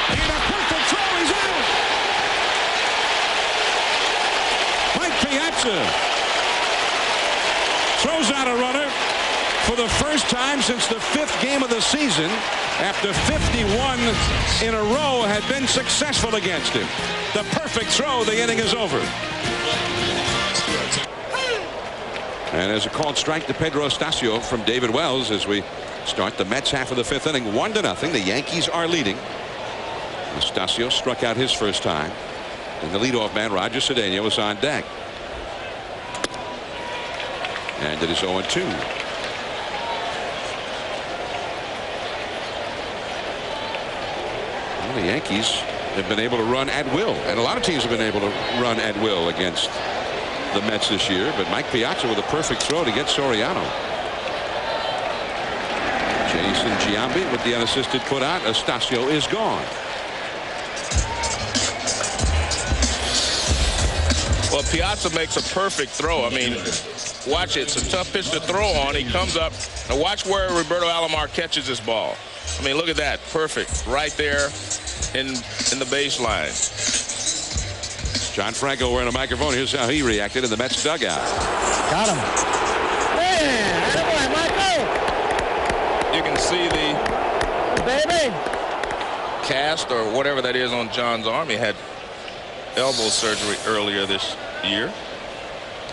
Speaker 2: And a perfect throw, he's out. Mike Piazza throws out a runner for the first time since the 5th game of the season, after 51 in a row had been successful against him. The perfect throw, the inning is over. And there's a called strike to Pedro Estacio from David Wells as we start the Mets half of the 5th inning. 1-0. The Yankees are leading. Estacio struck out his first time, and the leadoff man Roger Cedeno was on deck. And it is 0-2. The Yankees have been able to run at will, and a lot of teams have been able to run at will against the Mets this year, but Mike Piazza with a perfect throw to get Soriano. Jason Giambi with the unassisted put out. Estacio is gone.
Speaker 1: Well, Piazza makes a perfect throw. I mean, watch it. It's a tough pitch to throw on. He comes up. Now watch where Roberto Alomar catches this ball. I mean, look at that. Perfect. Right there in the baseline.
Speaker 2: John Franco wearing a microphone. Here's how he reacted in the Mets dugout.
Speaker 5: Got him. Man, boy, Michael.
Speaker 1: You can see the
Speaker 5: Baby.
Speaker 1: cast or whatever that is on John's arm. He had elbow surgery earlier this year.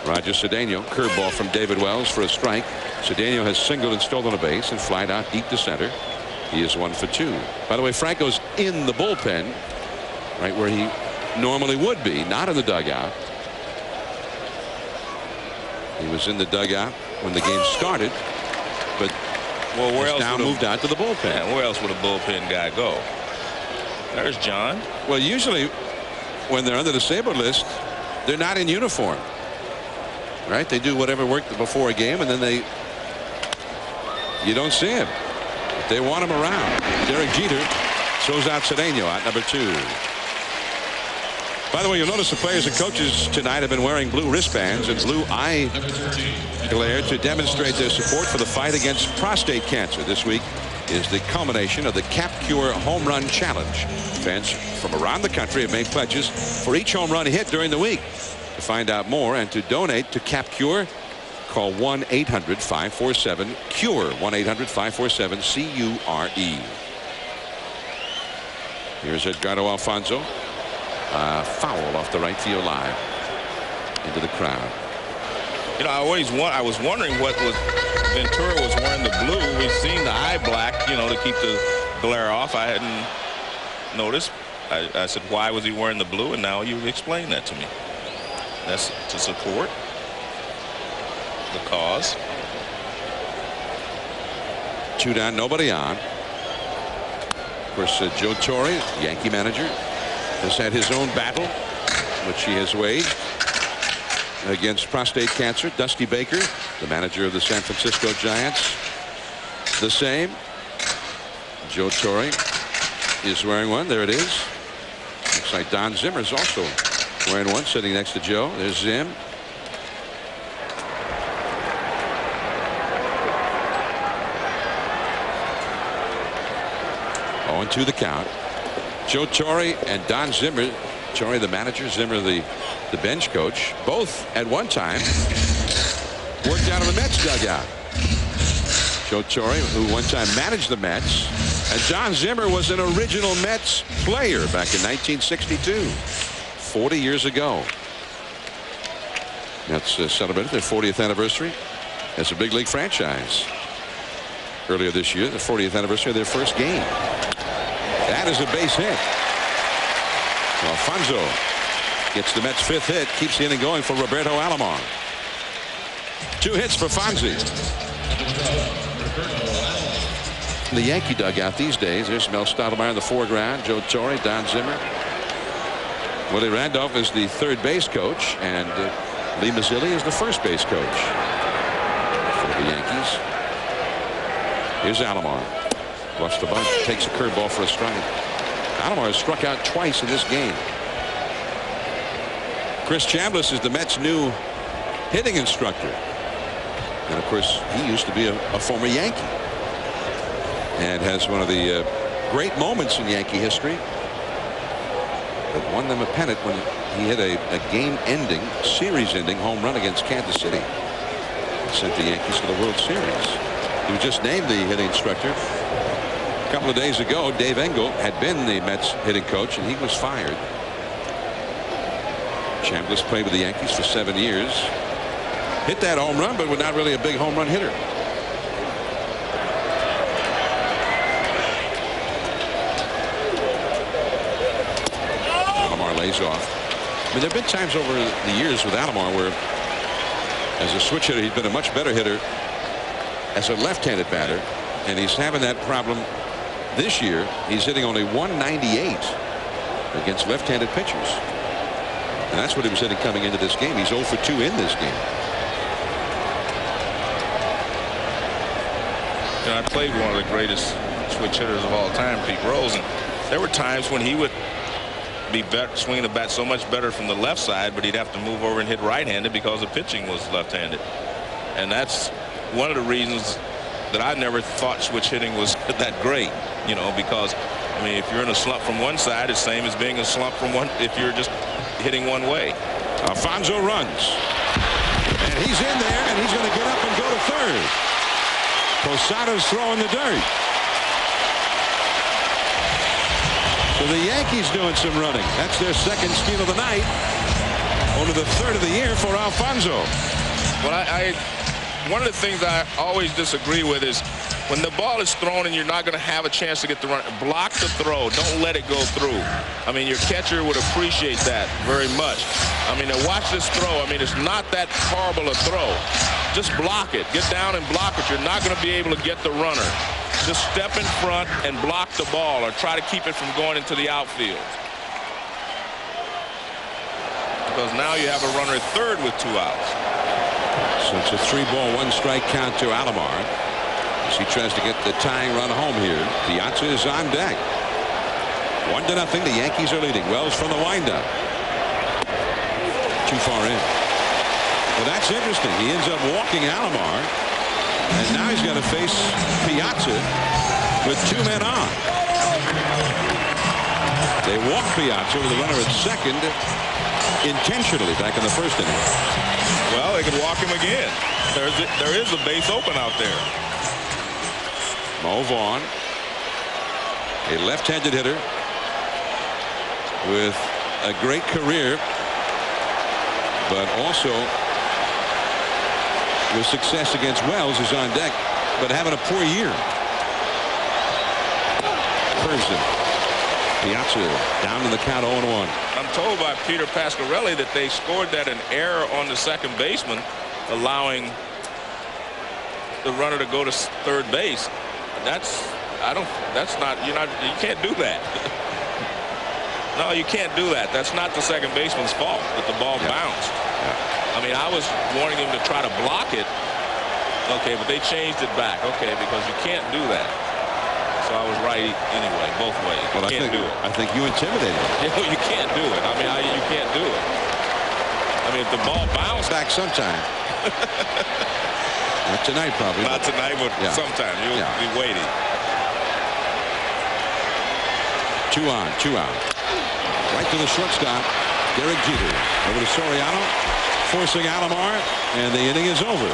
Speaker 2: Roger Cedeno, curveball from David Wells for a strike. Cedeno has singled and stolen a base and flied out deep to center. He is 1 for 2. By the way, Franco's in the bullpen, right where he normally would be, not in the dugout. He was in the dugout when the game started, but
Speaker 1: where else
Speaker 2: now moved out to the bullpen.
Speaker 1: Yeah, where else would a bullpen guy go? There's John.
Speaker 2: Well, usually when they're under the disabled list, they're not in uniform, right? They do whatever worked before a game, and then you don't see him. But they want him around. Derek Jeter throws out Cedeno out number 2. By the way, you'll notice the players and coaches tonight have been wearing blue wristbands and blue eye glare to demonstrate their support for the fight against prostate cancer. This week is the culmination of the Cap Cure Home Run Challenge. Fans from around the country have made pledges for each home run hit during the week. To find out more and to donate to Cap Cure, call 1-800-547-CURE. 1-800-547-CURE. Here's Edgardo Alfonso. Foul off the right field line into the crowd.
Speaker 1: You know, I was wondering what was Ventura was wearing the blue. We've seen the eye black, you know, to keep the glare off. I hadn't noticed. I said, why was he wearing the blue? And now you explained that to me. That's to support the cause.
Speaker 2: 2 down, nobody on. Of course, Joe Torre, Yankee manager, has had his own battle, which he has waged against prostate cancer. Dusty Baker, the manager of the San Francisco Giants, the same. Joe Torre is wearing one. There it is. Looks like Don Zimmer is also wearing one, sitting next to Joe. There's Zim. Oh, 2 the count. Joe Torre and Don Zimmer. Torre the manager, Zimmer the bench coach. Both at one time worked out of the Mets dugout. Joe Torre, who one time managed the Mets, and Don Zimmer was an original Mets player back in 1962, 40 years ago. Mets celebrated their 40th anniversary as a big league franchise earlier this year, the 40th anniversary of their first game. That is a base hit. Alfonso gets the Mets' 5th hit, keeps the inning going for Roberto Alomar. 2 hits for Fonzie. The Yankee dugout these days, there's Mel Stottlemyre in the foreground, Joe Torre, Don Zimmer. Willie Randolph is the 3rd base coach, and Lee Mazzilli is the 1st base coach for the Yankees. Here's Alomar. Watch the bunt, takes a curveball for a strike. Alomar has struck out twice in this game. Chris Chambliss is the Mets' new hitting instructor. And of course, he used to be a former Yankee. And has one of the great moments in Yankee history that won them a pennant when he hit a game-ending, series-ending home run against Kansas City. It sent the Yankees to the World Series. He was just named the hitting instructor. A couple of days ago, Dave Engel had been the Mets hitting coach, and he was fired. Chambliss played with the Yankees for 7 years. Hit that home run, but was not really a big home run hitter. Alomar lays off. I mean, there have been times over the years with Alomar where, as a switch hitter, he's been a much better hitter as a left-handed batter, and he's having that problem this year. He's hitting only 198 against left-handed pitchers. And that's what he was hitting coming into this game. He's 0 for 2 in this game.
Speaker 1: You know, I played one of the greatest switch hitters of all time, Pete Rose, and there were times when he would be swinging the bat so much better from the left side, but he'd have to move over and hit right-handed because the pitching was left-handed. And that's one of the reasons that I never thought switch hitting was that great, you know, because, I mean, if you're in a slump from one side, it's the same as being a slump from one if you're just hitting one way.
Speaker 2: Alfonso runs. And he's in there, and he's going to get up and go to 3rd. Posada's throwing the dirt. So the Yankees doing some running. That's their 2nd steal of the night. Only the 3rd of the year for Alfonso.
Speaker 1: Well, one of the things I always disagree with is when the ball is thrown and you're not going to have a chance to get the run, block the throw. Don't let it go through. I mean, your catcher would appreciate that very much. I mean, to watch this throw, I mean, it's not that horrible a throw. Just block it. Get down and block it. You're not going to be able to get the runner. Just step in front and block the ball or try to keep it from going into the outfield. Because now you have a runner at 3rd with 2 outs.
Speaker 2: So it's a 3-ball, 1-strike count to Alomar as he tries to get the tying run home here. Piazza is on deck. 1-0. The Yankees are leading. Wells from the windup. too far in. Well, that's interesting. He ends up walking Alomar, and now he's got to face Piazza with 2 men on. They walk Piazza with a runner at second intentionally back in the first inning.
Speaker 1: Well, they could walk him again. There is a base open out there.
Speaker 2: Mo Vaughn, a left-handed hitter with a great career, but also with success against Wells, is on deck, but having a poor year. Curves him. Piazza down in the count 0-1.
Speaker 1: I'm told by Peter Pasquarelli that they scored that an error on the second baseman, allowing the runner to go to third base. You can't do that. No, you can't do that. That's not the second baseman's fault that the ball bounced. I mean, I was warning him to try to block it. Okay, but they changed it back. Okay, because you can't do that. So I was right anyway, both ways.
Speaker 2: Well,
Speaker 1: you can't do it.
Speaker 2: I think you intimidated him.
Speaker 1: You can't do it. I mean, you can't do it. I mean, if the ball bounced
Speaker 2: back sometime. Not tonight, probably.
Speaker 1: Not tonight, but sometime. You'll be waiting.
Speaker 2: 2 on, 2 out. Right to the shortstop, Derek Jeter. Over to Soriano, forcing Alomar, and the inning is over.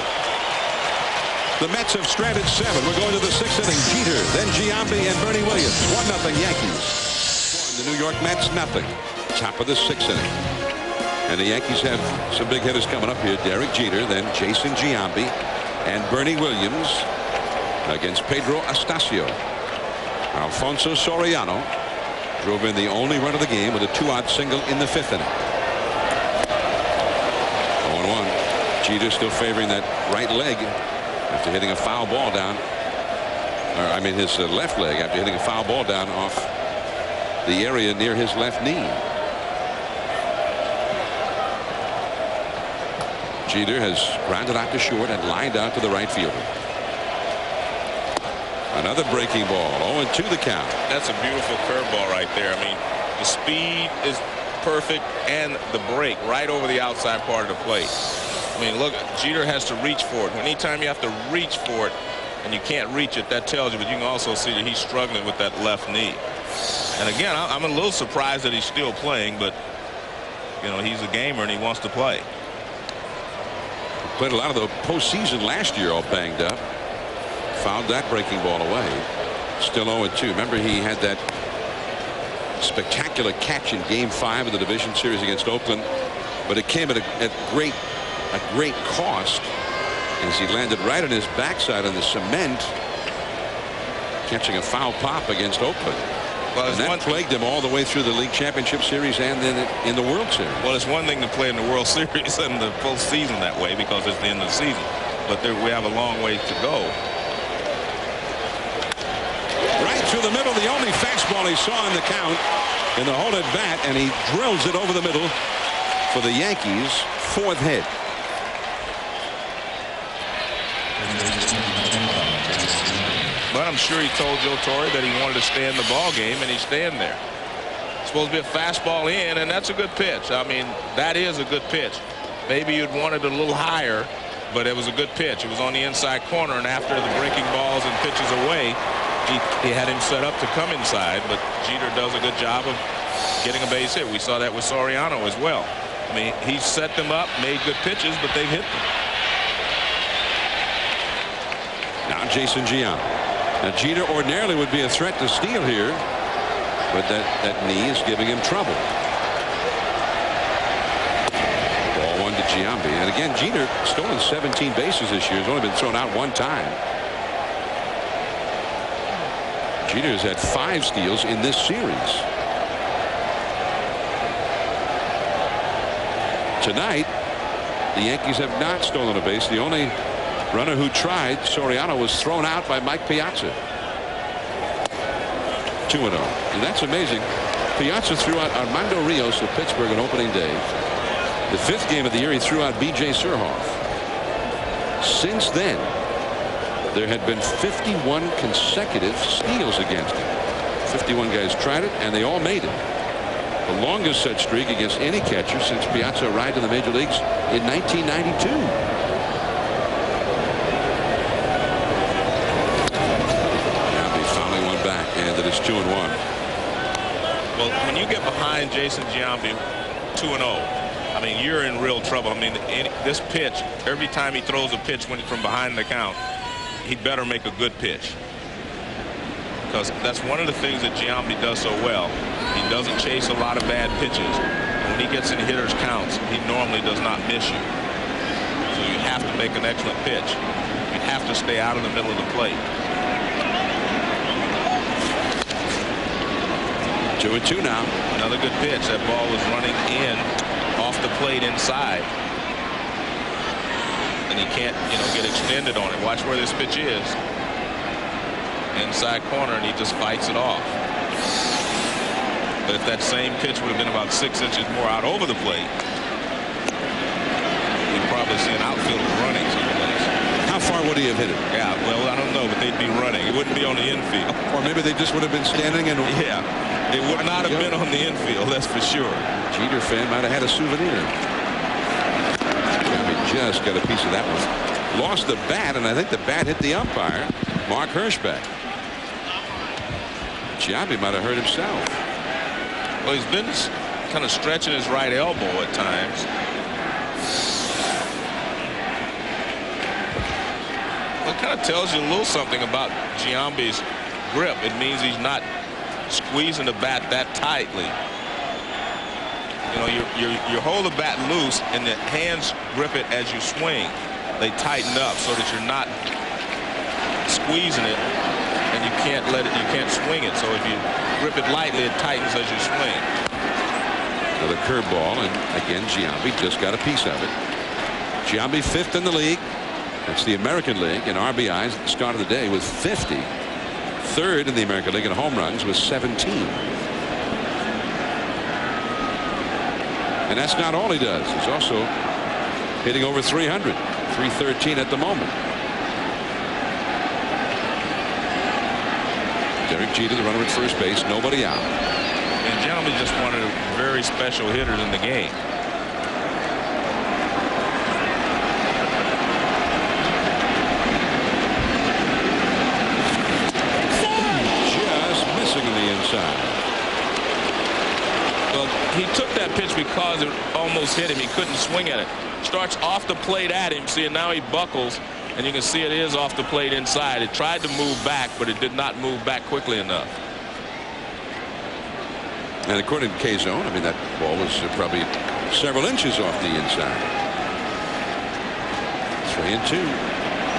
Speaker 2: The Mets have stranded 7. We're going to the 6th inning. Jeter, then Giambi and Bernie Williams. 1-0 Yankees. The New York Mets, nothing. Top of the 6th inning. And the Yankees have some big hitters coming up here. Derek Jeter, then Jason Giambi and Bernie Williams against Pedro Astacio. Alfonso Soriano drove in the only run of the game with a 2-out single in the 5th inning. 0-1. Jeter still favoring that right leg after hitting a foul ball down. Or I mean his left leg after hitting a foul ball down off the area near his left knee. Jeter has grounded out to short and lined out to the right fielder. Another breaking ball. 0-2 the count.
Speaker 1: That's a beautiful curveball right there. I mean, the speed is perfect and the break right over the outside part of the plate. I mean, look, Jeter has to reach for it. Anytime you have to reach for it and you can't reach it, that tells you. But you can also see that he's struggling with that left knee. And again, I'm a little surprised that he's still playing, but you know, he's a gamer and he wants to play.
Speaker 2: Played a lot of the postseason last year all banged up. Fouled that breaking ball away. Still 0-2. Remember, he had that spectacular catch in Game 5 of the division series against Oakland, but it came at a great cost as he landed right on his backside on the cement, catching a foul pop against Oakland. Well, and that plagued him all the way through the League Championship Series and then in the World Series.
Speaker 1: Well, it's one thing to play in the World Series and the postseason that way because it's the end of the season, but we have a long way to go.
Speaker 2: Right through the middle, the only fastball he saw in the count in the hold at bat, and he drills it over the middle for the Yankees' 4th hit.
Speaker 1: But I'm sure he told Joe Torre that he wanted to stay in the ball game, and he's staying there. It's supposed to be a fastball in, and that's a good pitch. I mean, that is a good pitch. Maybe you'd want it a little higher, but it was a good pitch. It was on the inside corner, and after the breaking balls and pitches away, he had him set up to come inside, but Jeter does a good job of getting a base hit. We saw that with Soriano as well. I mean, he set them up, made good pitches, but they've hit them.
Speaker 2: Now Jason Giambi. Now Jeter ordinarily would be a threat to steal here, but that knee is giving him trouble. Ball 1 to Giambi. And again, Jeter stolen 17 bases this year. He's only been thrown out 1 time. Jeter has had 5 steals in this series. Tonight, the Yankees have not stolen a base. The only runner who tried, Soriano, was thrown out by Mike Piazza. 2-0. And that's amazing. Piazza threw out Armando Rios of Pittsburgh on opening day. The 5th game of the year, he threw out B.J. Surhoff. Since then, there had been 51 consecutive steals against him. 51 guys tried it, and they all made it. The longest such streak against any catcher since Piazza arrived in the major leagues in 1992. Fouling one back, and it is 2-1.
Speaker 1: Well, when you get behind Jason Giambi 2-0, I mean, you're in real trouble. I mean, this pitch, every time he throws a pitch from behind the count, he better make a good pitch. Because that's one of the things that Giambi does so well. He doesn't chase a lot of bad pitches. And when he gets in hitters' counts, he normally does not miss you. So you have to make an excellent pitch. You have to stay out of the middle of the plate.
Speaker 2: 2-2 now.
Speaker 1: Another good pitch. That ball was running in off the plate inside. And he can't, get extended on it. Watch where this pitch is. Inside corner, and he just fights it off. But if that same pitch would have been about 6 inches more out over the plate, you'd probably see an outfielder running someplace.
Speaker 2: How far would he have hit it?
Speaker 1: Yeah, well, I don't know, but they'd be running. It wouldn't be on the infield.
Speaker 2: Or maybe they just would have been standing and...
Speaker 1: Yeah, it would not have been on the infield, that's for sure.
Speaker 2: Jeter fan might have had a souvenir. Giambi just got a piece of that one. Lost the bat, and I think the bat hit the umpire, Mark Hirschbeck. Giambi might have hurt himself.
Speaker 1: Well, he's been kind of stretching his right elbow at times. Well, it kind of tells you a little something about Giambi's grip. It means he's not squeezing the bat that tightly. You hold the bat loose, and the hands grip it as you swing. They tighten up so that you're not squeezing it. And you can't swing it. So if you grip it lightly, it tightens as you swing.
Speaker 2: Another curveball, and again, Giambi just got a piece of it. Giambi 5th in the league. That's the American League in RBIs at the start of the day with 50. 3rd in the American League in home runs with 17. And that's not all he does. He's also hitting over 300. 313 at the moment. Derek Jeter, the runner at first base, nobody out.
Speaker 1: And Giambi just one of the very special hitters in the game.
Speaker 2: Just missing on the inside.
Speaker 1: Well, he took that pitch because it almost hit him. He couldn't swing at it. Starts off the plate at him. See, and now he buckles. And you can see it is off the plate inside. It tried to move back, but it did not move back quickly enough.
Speaker 2: And according to K-Zone, I mean, that ball was probably several inches off the inside. 3-2.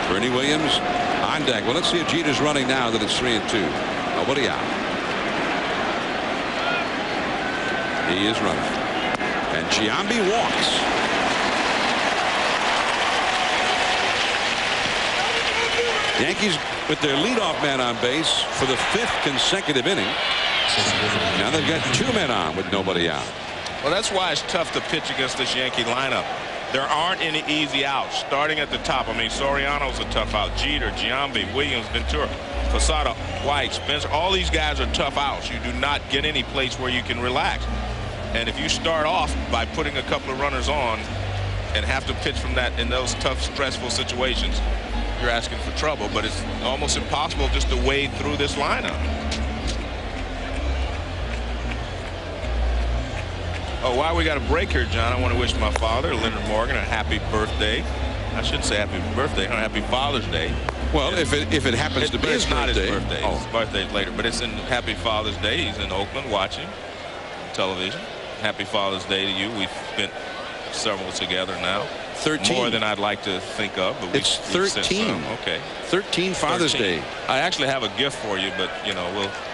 Speaker 2: Bernie Williams on deck. Well, let's see if Jeter's running now that it's 3-2. Nobody out. He is running. And Giambi walks. Yankees with their leadoff man on base for the 5th consecutive inning. Now they've got 2 men on with nobody out.
Speaker 1: Well, that's why it's tough to pitch against this Yankee lineup. There aren't any easy outs. Starting at the top, I mean, Soriano's a tough out. Jeter, Giambi, Williams, Ventura, Posada, White, Spencer. All these guys are tough outs. You do not get any place where you can relax. And if you start off by putting a couple of runners on and have to pitch from that in those tough, stressful situations, you're asking for trouble. But it's almost impossible just to wade through this lineup. Oh, while we got a break here, John, I want to wish my father, Leonard Morgan, a happy birthday. I shouldn't say happy birthday, a happy Father's Day.
Speaker 2: Well, if it happens to be his
Speaker 1: not
Speaker 2: birthday.
Speaker 1: His birthday.
Speaker 2: Oh.
Speaker 1: His birthday's later, but it's in Happy Father's Day. He's in Oakland watching television. Happy Father's Day to you. We've spent several together now.
Speaker 2: 13.
Speaker 1: More than I'd like to think of. But
Speaker 2: it's 13.
Speaker 1: Okay.
Speaker 2: 13 Father's
Speaker 1: 13.
Speaker 2: Day.
Speaker 1: I actually have a gift for you, but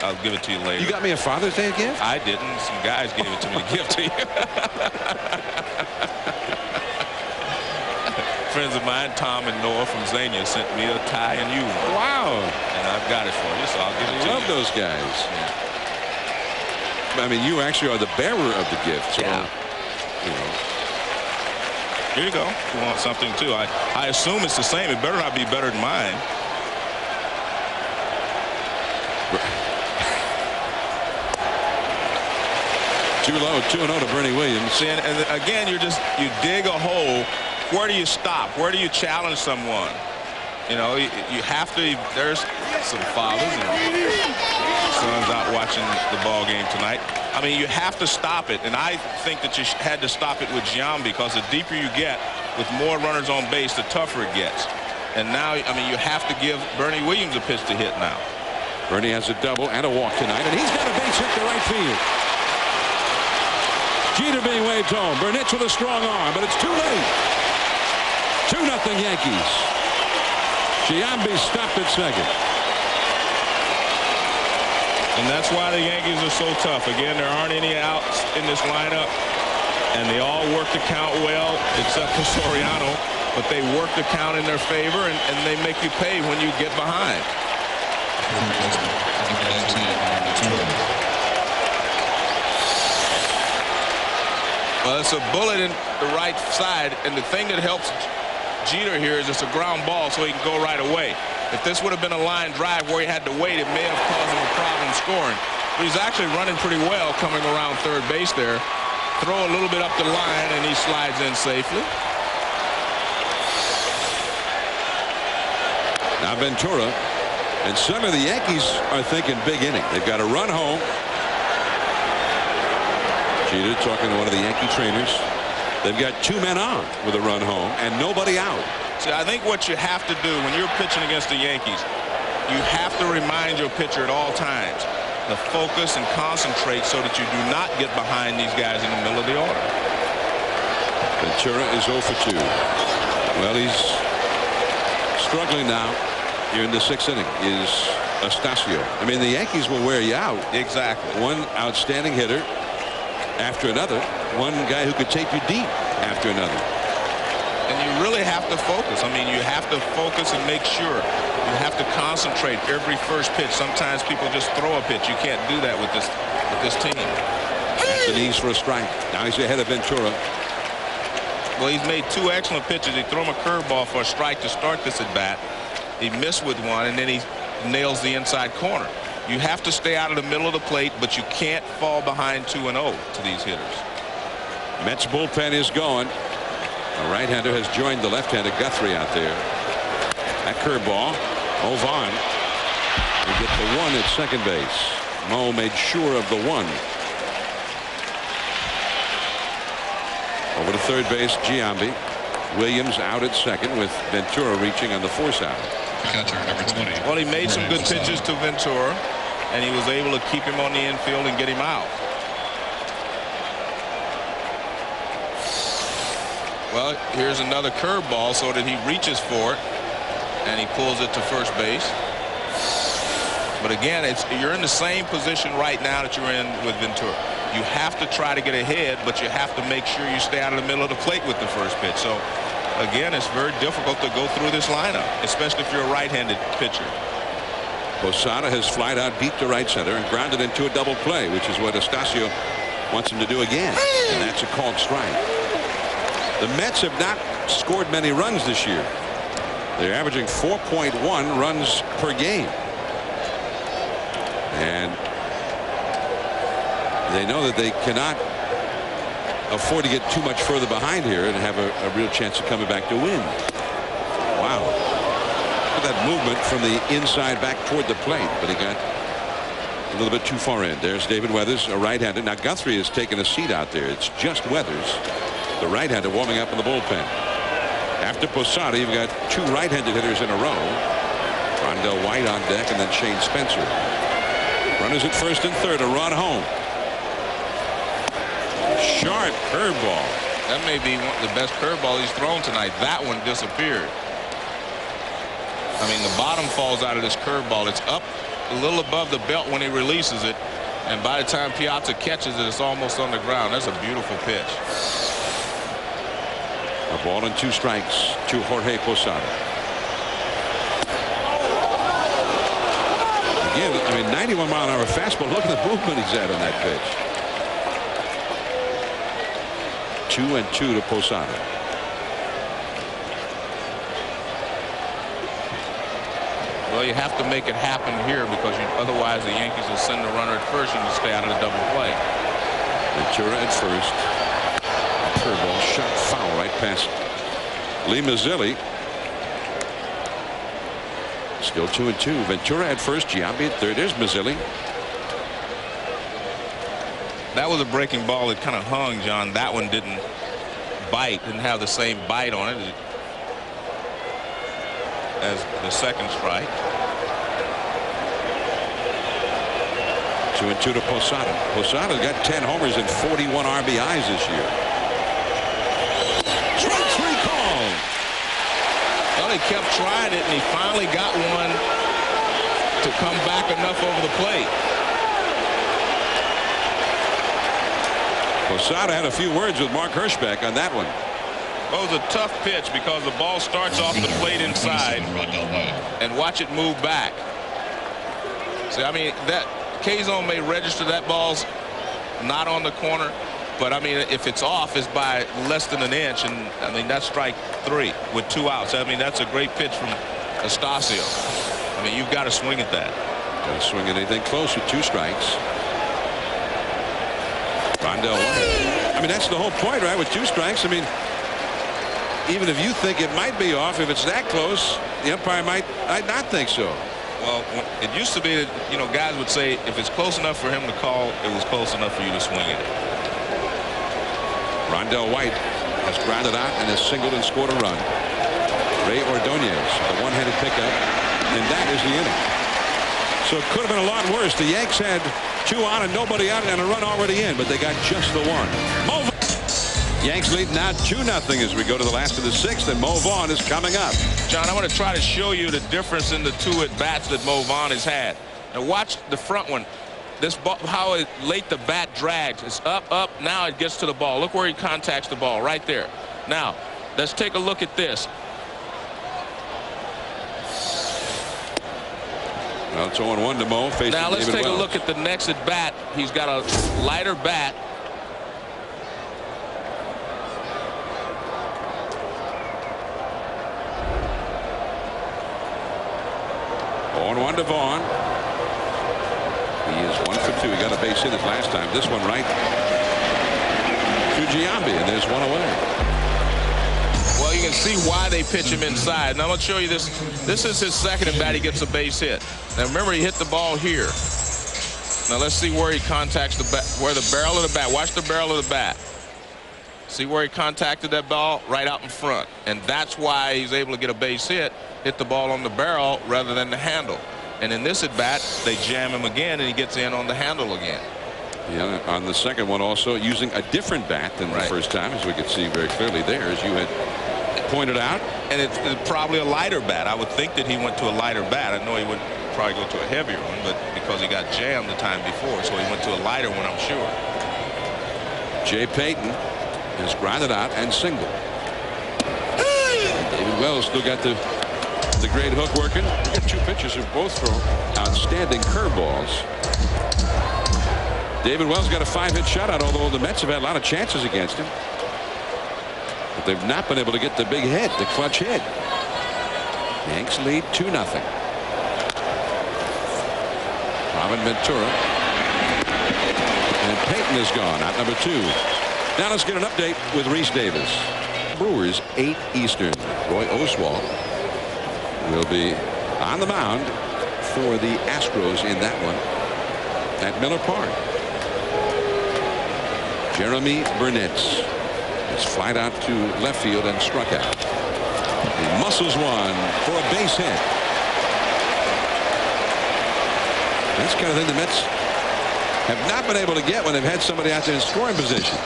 Speaker 1: I'll give it to you later.
Speaker 2: You got me a Father's Day gift?
Speaker 1: I didn't. Some guys gave it to me to give to you. Friends of mine, Tom and Noah from Xenia, sent me a tie and you one.
Speaker 2: Wow.
Speaker 1: And I've got it for you, so I'll give it to you.
Speaker 2: Love those guys.
Speaker 1: Yeah.
Speaker 2: I mean, you actually are the bearer of the gift. So,
Speaker 1: yeah. Here you go. If you want something too. I assume it's the same. It better not be better than mine.
Speaker 2: Too low, 2-0 to Bernie Williams.
Speaker 1: See, and again, you dig a hole. Where do you stop? Where do you challenge someone? You know, you have to. There's some fathers and sons out watching the ball game tonight. I mean, you have to stop it, and I think that you had to stop it with Giambi, because the deeper you get with more runners on base, the tougher it gets. And now, I mean, you have to give Bernie Williams a pitch to hit now.
Speaker 2: Bernie has a double and a walk tonight, and he's got a base hit to right field. Jeter being waved home. Burnett's with a strong arm, but it's too late. 2-0 Yankees. Giambi stopped at second.
Speaker 1: And that's why the Yankees are so tough. Again, there aren't any outs in this lineup, and they all work the count well, except for Soriano. But they work the count in their favor, and they make you pay when you get behind. Well, it's a bullet in the right side, and the thing that helps Jeter here is it's a ground ball, so he can go right away. If this would have been a line drive where he had to wait, it may have caused him a problem scoring. But he's actually running pretty well coming around third base there. Throw a little bit up the line, and he slides in safely.
Speaker 2: Now Ventura, and some of the Yankees are thinking big inning. They've got a run home. Jeter talking to one of the Yankee trainers. They've got 2 men on with a run home and nobody out.
Speaker 1: See, I think what you have to do when you're pitching against the Yankees, you have to remind your pitcher at all times to focus and concentrate so that you do not get behind these guys in the middle of the order.
Speaker 2: Ventura is 0 for 2. Well, he's struggling now here in the 6th inning is Estacio. I mean, the Yankees will wear you out.
Speaker 1: Exactly.
Speaker 2: One outstanding hitter after another. One guy who could take you deep after another.
Speaker 1: And you really have to focus. I mean, you have to focus and make sure. You have to concentrate every first pitch. Sometimes people just throw a pitch. You can't do that with this team.
Speaker 2: The knees for a strike. Now he's ahead of Ventura.
Speaker 1: Well, he's made 2 excellent pitches. He threw him a curveball for a strike to start this at bat. He missed with one, and then he nails the inside corner. You have to stay out of the middle of the plate, but you can't fall behind 2-0 to these hitters.
Speaker 2: Mets bullpen is going. A right-hander has joined the left-handed Guthrie out there. That curveball. Mo Vaughn will get the 1 at second base. Mo made sure of the 1. Over to third base, Giambi. Williams out at second with Ventura reaching on the force out.
Speaker 4: Catcher number 20.
Speaker 1: Well, he made some good pitches to Ventura, and he was able to keep him on the infield and get him out. Well, here's another curveball so that he reaches for it, and he pulls it to first base. But again, you're in the same position right now that you're in with Ventura. You have to try to get ahead, but you have to make sure you stay out of the middle of the plate with the first pitch. So, again, it's very difficult to go through this lineup, especially if you're a right-handed pitcher.
Speaker 2: Posada has flied out deep to right center and grounded into a double play, which is what Estacio wants him to do again. And that's a called strike. The Mets have not scored many runs this year. They're averaging 4.1 runs per game. And they know that they cannot afford to get too much further behind here and have a real chance of coming back to win. Wow. Look at that movement from the inside back toward the plate, but he got a little bit too far in. There's David Weathers, a right-hander. Now Guthrie has taken a seat out there. It's just Weathers, the right-hander, warming up in the bullpen. After Posada, you've got 2 right-handed hitters in a row. Rondell White on deck, and then Shane Spencer. Runners at first and third, a run home. Sharp curveball.
Speaker 1: That may be the best curveball he's thrown tonight. That one disappeared. I mean, the bottom falls out of this curveball. It's up a little above the belt when he releases it, and by the time Piazza catches it, it's almost on the ground. That's a beautiful pitch.
Speaker 2: A ball and 2 strikes to Jorge Posada. Again, I mean, 91-mile-an-hour fastball. Look at the movement he's at on that pitch. 2-2 to Posada.
Speaker 1: Well, you have to make it happen here because otherwise the Yankees will send the runner at first and you stay out of the double play.
Speaker 2: Ventura at first. Curveball shot foul right past Lee Mazzilli. Still 2-2. Ventura at first. Giambi at third. There's Mazzilli.
Speaker 1: That was a breaking ball that kind of hung, John. That one didn't bite, didn't have the same bite on it as the second strike.
Speaker 2: 2-2 to Posada. Posada got 10 homers and 41 RBIs this year. Strike three call.
Speaker 1: Well, he kept trying it, and he finally got one to come back enough over the plate.
Speaker 2: Posada had a few words with Mark Hirschbeck on that one.
Speaker 1: Well, it was a tough pitch because the ball starts off the plate inside, and watch it move back. See, I mean, that K-Zone may register that ball's not on the corner, but I mean, if it's off, it's by less than an inch, and I mean, that's strike three with 2 outs. I mean, that's a great pitch from Estacio. I mean, you've got to swing at that.
Speaker 2: Got to swing at anything close with 2 strikes. Rondell White. I mean, that's the whole point, right? With 2 strikes, I mean, even if you think it might be off, if it's that close, the umpire might not think so.
Speaker 1: Well, it used to be that, you know, guys would say if it's close enough for him to call, it was close enough for you to swing at it.
Speaker 2: Rondell White has grounded out and has singled and scored a run. Ray Ordonez, the one-handed pickup, and that is the inning. So it could have been a lot worse. The Yanks had 2 on and nobody out and a run already in, but they got just the one. Yanks lead now 2-0 as we go to the last of the 6th, and Mo Vaughn is coming up.
Speaker 1: John, I want to try to show you the difference in the 2 at-bats that Mo Vaughn has had. Now watch the front one. This ball, how late the bat drags. It's up. Now it gets to the ball. Look where he contacts the ball, right there. Now, let's take a look at this.
Speaker 2: Well, it's 0-1 to Mo.
Speaker 1: Now let's take a look at the next at-bat. He's got a lighter bat.
Speaker 2: 0-1 to Vaughn. He is 1 for 2. He got a base hit his last time. This one right to Giambi, and there's one away.
Speaker 1: Well, you can see why they pitch him inside. Now I'm going to show you this. This is his second at bat. He gets a base hit. Now remember, he hit the ball here. Now let's see where he contacts the bat, where the barrel of the bat. Watch the barrel of the bat. See where he contacted that ball? Right out in front. And that's why he's able to get a base hit the ball on the barrel rather than the handle. And in this at bat, they jam him again, and he gets in on the handle again.
Speaker 2: Yeah, on the second one also using a different bat than the first time, as we could see very clearly there, as you had pointed out.
Speaker 1: And it's probably a lighter bat. I would think that he went to a lighter bat. I know he would probably go to a heavier one, but because he got jammed the time before, so he went to a lighter one, I'm sure.
Speaker 2: Jay Payton has grounded out and singled. David Wells still got the great hook working. We got 2 pitchers who both throw outstanding curveballs. David Wells got a 5-hit shutout, although the Mets have had a lot of chances against him. But they've not been able to get the big hit, the clutch hit. Yanks lead 2-0. Robin Ventura. And Payton is gone, out number 2. Now let's get an update with Reese Davis. Brewers 8 Eastern. Roy Oswalt will be on the mound for the Astros in that one at Miller Park. Jeremy Burnett is flied out to left field and struck out. He muscles one for a base hit. That's the kind of thing the Mets have not been able to get when they've had somebody out there in scoring position.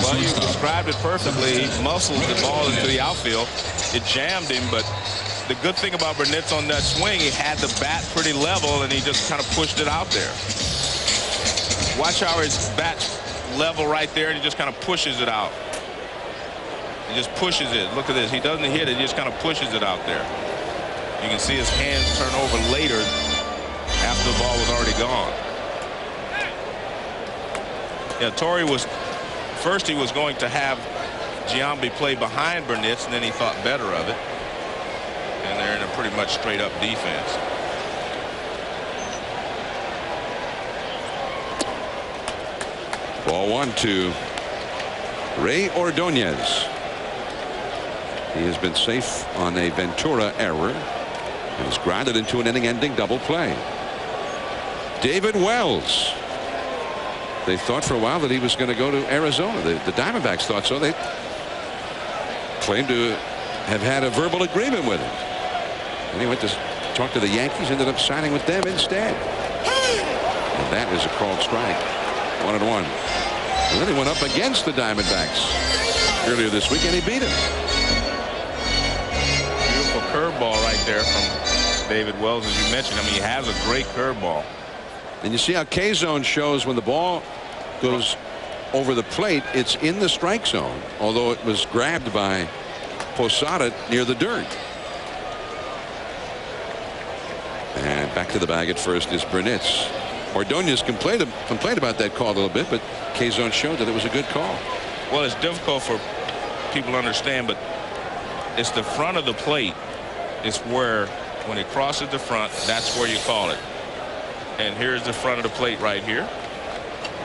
Speaker 1: Well, you described it perfectly. He muscled the ball into the outfield. It jammed him, but the good thing about Burnett's on that swing, he had the bat pretty level, and he just kind of pushed it out there. Watch how his bat's level right there, and he just kind of pushes it out. He just pushes it. Look at this. He doesn't hit it. He just kind of pushes it out there. You can see his hands turn over later after the ball was already gone. Yeah, Torrey was... First, he was going to have Giambi play behind Burnett, and then he thought better of it. And they're in a pretty much straight-up defense.
Speaker 2: Ball 1 to Ray Ordonez. He has been safe on a Ventura error and is grounded into an inning-ending double play. David Wells. They thought for a while that he was going to go to Arizona. The Diamondbacks thought so. They claimed to have had a verbal agreement with him. And he went to talk to the Yankees, ended up signing with them instead. And that is a called strike. 1-1. And then he went up against the Diamondbacks earlier this week, and he beat him.
Speaker 1: Beautiful curveball right there from David Wells, as you mentioned. I mean, he has a great curveball.
Speaker 2: And you see how K-zone shows when the ball goes over the plate, it's in the strike zone, although it was grabbed by Posada near the dirt. And back to the bag at first is Burnitz. Ordonez complained about that call a little bit, but K-zone showed that it was a good call.
Speaker 1: Well, it's difficult for people to understand, but it's the front of the plate. It's where, when it crosses the front, that's where you call it. And here's the front of the plate right here.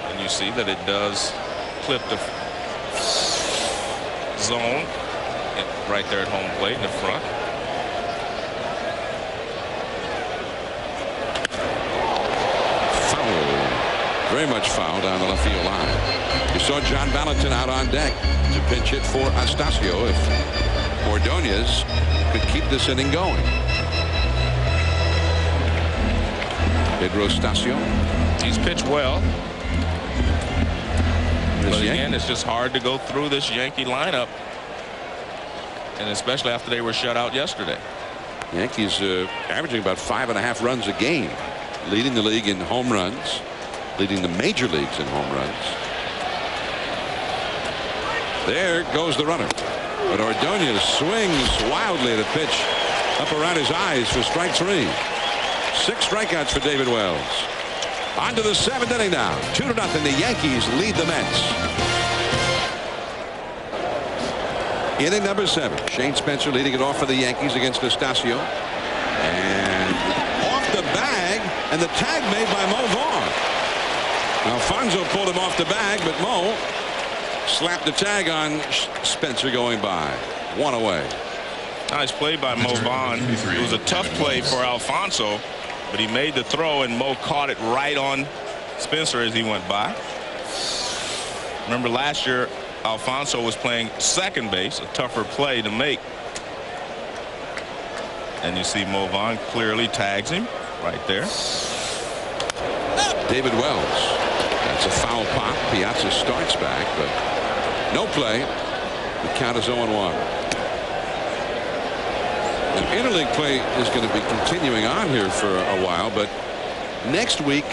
Speaker 1: And you see that it does clip the zone right there at home plate in the front.
Speaker 2: Foul. Very much foul down the left field line. You saw John Valentin out on deck to pinch hit for Astacio if Ordonez could keep this inning going. Pedro Astacio.
Speaker 1: He's pitched well. But again, it's just hard to go through this Yankee lineup. And especially after they were shut out yesterday.
Speaker 2: Yankees averaging about 5.5 runs a game, leading the league in home runs, leading the major leagues in home runs. There goes the runner. But Ordonez swings wildly at a pitch up around his eyes for strike 3. 6 strikeouts for David Wells. On to the 7th inning now. 2-0. The Yankees lead the Mets. Inning number 7. Shane Spencer leading it off for the Yankees against Astacio. And off the bag, and the tag made by Mo Vaughn. Alfonso pulled him off the bag, but Mo slapped the tag on Spencer going by. 1 away.
Speaker 1: Nice play by Mo Vaughn. It was a tough play for Alfonso, but he made the throw, and Mo caught it right on Spencer as he went by. Remember last year, Alfonso was playing second base, a tougher play to make. And you see Mo Vaughn clearly tags him right there.
Speaker 2: David Wells. That's a foul pop. Piazza starts back, but no play. The count is 0-1. And interleague play is going to be continuing on here for a while, but next week,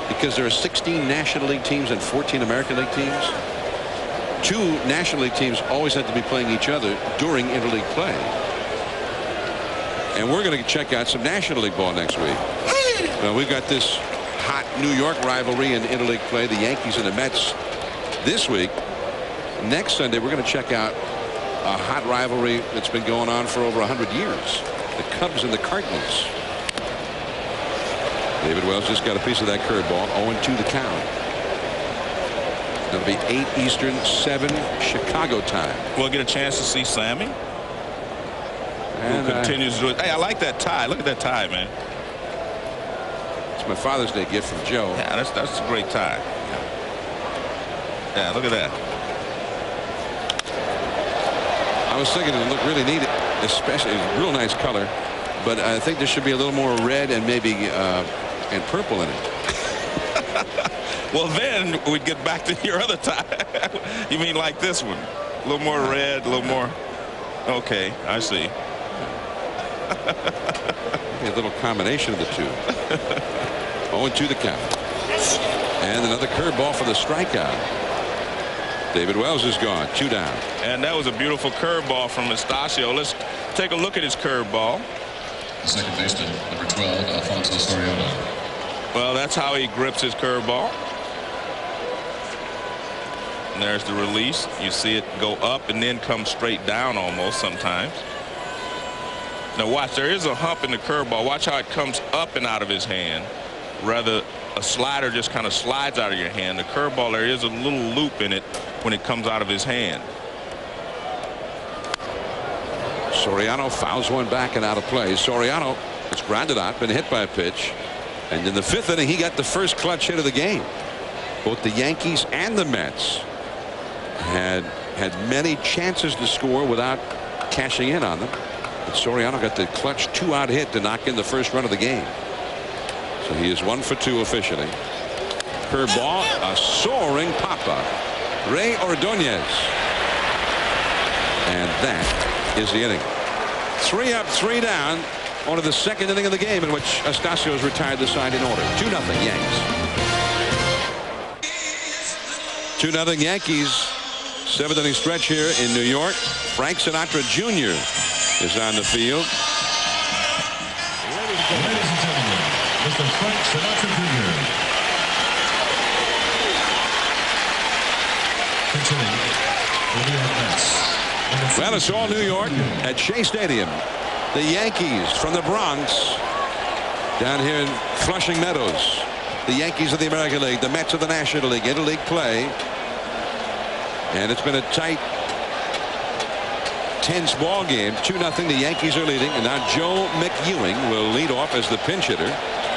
Speaker 2: because there are 16 National League teams and 14 American League teams, 2 National League teams always have to be playing each other during interleague play. And we're going to check out some National League ball next week. We've got this hot New York rivalry in interleague play, the Yankees and the Mets this week. Next Sunday, we're going to check out a hot rivalry that's been going on for over 100 years. The Cubs and the Cardinals. David Wells just got a piece of that curveball. 0-2 the count. That'll be 8 Eastern, 7 Chicago time.
Speaker 1: We'll get a chance to see Sammy, who continues to do it. Hey, I like that tie. Look at that tie, man.
Speaker 2: It's my Father's Day gift from Joe.
Speaker 1: Yeah, that's a great tie. Yeah, look at that.
Speaker 2: I was thinking it would look really neat, especially real nice color, but I think there should be a little more red and maybe and purple in it.
Speaker 1: Well, then we'd get back to your other tie. You mean like this one? A little more red, a little more. Okay, I see.
Speaker 2: A little combination of the two. 0-2 the count. And another curveball for the strikeout. David Wells is gone. 2 down.
Speaker 1: And that was a beautiful curveball from Astacio. Let's take a look at his curveball.
Speaker 4: The second baseman, number 12, Alfonso Soriano.
Speaker 1: Well, that's how he grips his curveball. And there's the release. You see it go up and then come straight down almost sometimes. Now watch, there is a hump in the curveball. Watch how it comes up and out of his hand rather a slider just kind of slides out of your hand. The curveball, there is a little loop in it when it comes out of his hand.
Speaker 2: Soriano fouls one back and out of play. Soriano is grounded out, been hit by a pitch. And in the 5th inning, he got the first clutch hit of the game. Both the Yankees and the Mets had many chances to score without cashing in on them. But Soriano got the clutch 2-out hit to knock in the first run of the game. So he is 1 for 2 officially. Curveball, a soaring pop-up. Ray Ordonez. And that is the inning. 3 up, 3 down. On to the 2nd inning of the game in which Astacio has retired the side in order. 2-0 Yanks. 2-0 Yankees. 7th inning stretch here in New York. Frank Sinatra Jr. is on the field.
Speaker 4: Ladies and gentlemen, Mr. Frank Sinatra Jr. Pitching for the New York Mets.
Speaker 2: Well, it's all New York at Shea Stadium. The Yankees from the Bronx down here in Flushing Meadows. The Yankees of the American League, the Mets of the National League, interleague play. And it's been a tight, tense ball game. 2-0. The Yankees are leading. And now Joe McEwing will lead off as the pinch hitter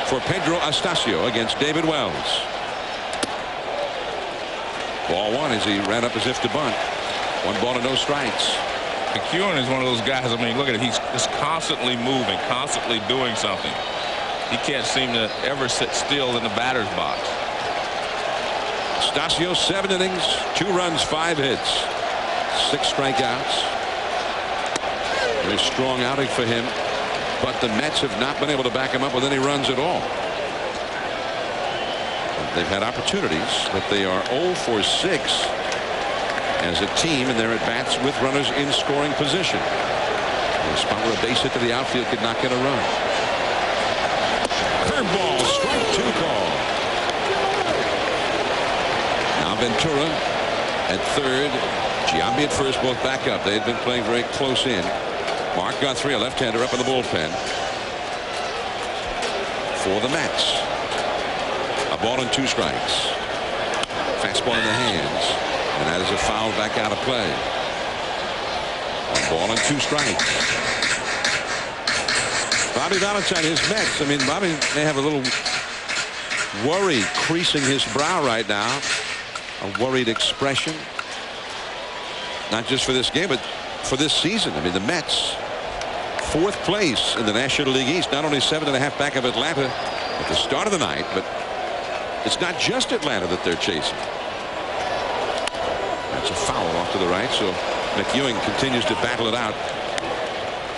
Speaker 2: for Pedro Astacio against David Wells. Ball 1 as he ran up as if to bunt. 1 ball and no strikes.
Speaker 1: McEwing is one of those guys. I mean, look at it. He's just constantly moving, constantly doing something. He can't seem to ever sit still in the batter's box.
Speaker 2: Astacio, 7 innings, 2 runs, 5 hits, 6 strikeouts. Very strong outing for him. But the Mets have not been able to back him up with any runs at all. They've had opportunities, but they are 0 for 6. As a team, and they're at bats with runners in scoring position. A spot where a base hit to the outfield could not get a run. Curveball, strike 2 call. Now Ventura at 3rd. Giambi at 1st, both back up. They had been playing very close in. Mark Guthrie, a left-hander, up in the bullpen for the Mets. A ball and 2 strikes. Fastball in the hands. And that is a foul back out of play. 1 ball and 2 strikes. Bobby Valentine, his Mets. I mean, Bobby may have a little worry creasing his brow right now. A worried expression. Not just for this game, but for this season. I mean, the Mets, 4th place in the National League East. Not only 7.5 back of Atlanta at the start of the night, but it's not just Atlanta that they're chasing. That's a foul off to the right, so McEwing continues to battle it out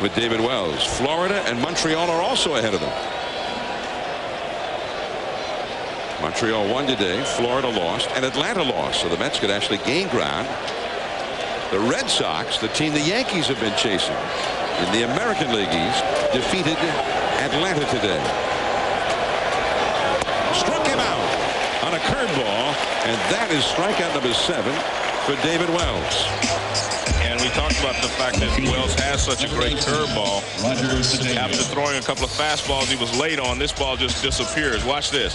Speaker 2: with David Wells. Florida and Montreal are also ahead of them. Montreal won today, Florida lost, and Atlanta lost, so the Mets could actually gain ground. The Red Sox, the team the Yankees have been chasing in the American League East, defeated Atlanta today. Struck him out on a curveball, and that is strikeout number 7 for David Wells.
Speaker 1: And we talked about the fact that Wells has such a great curveball. After throwing a couple of fastballs he was late on, this ball just disappears. Watch this.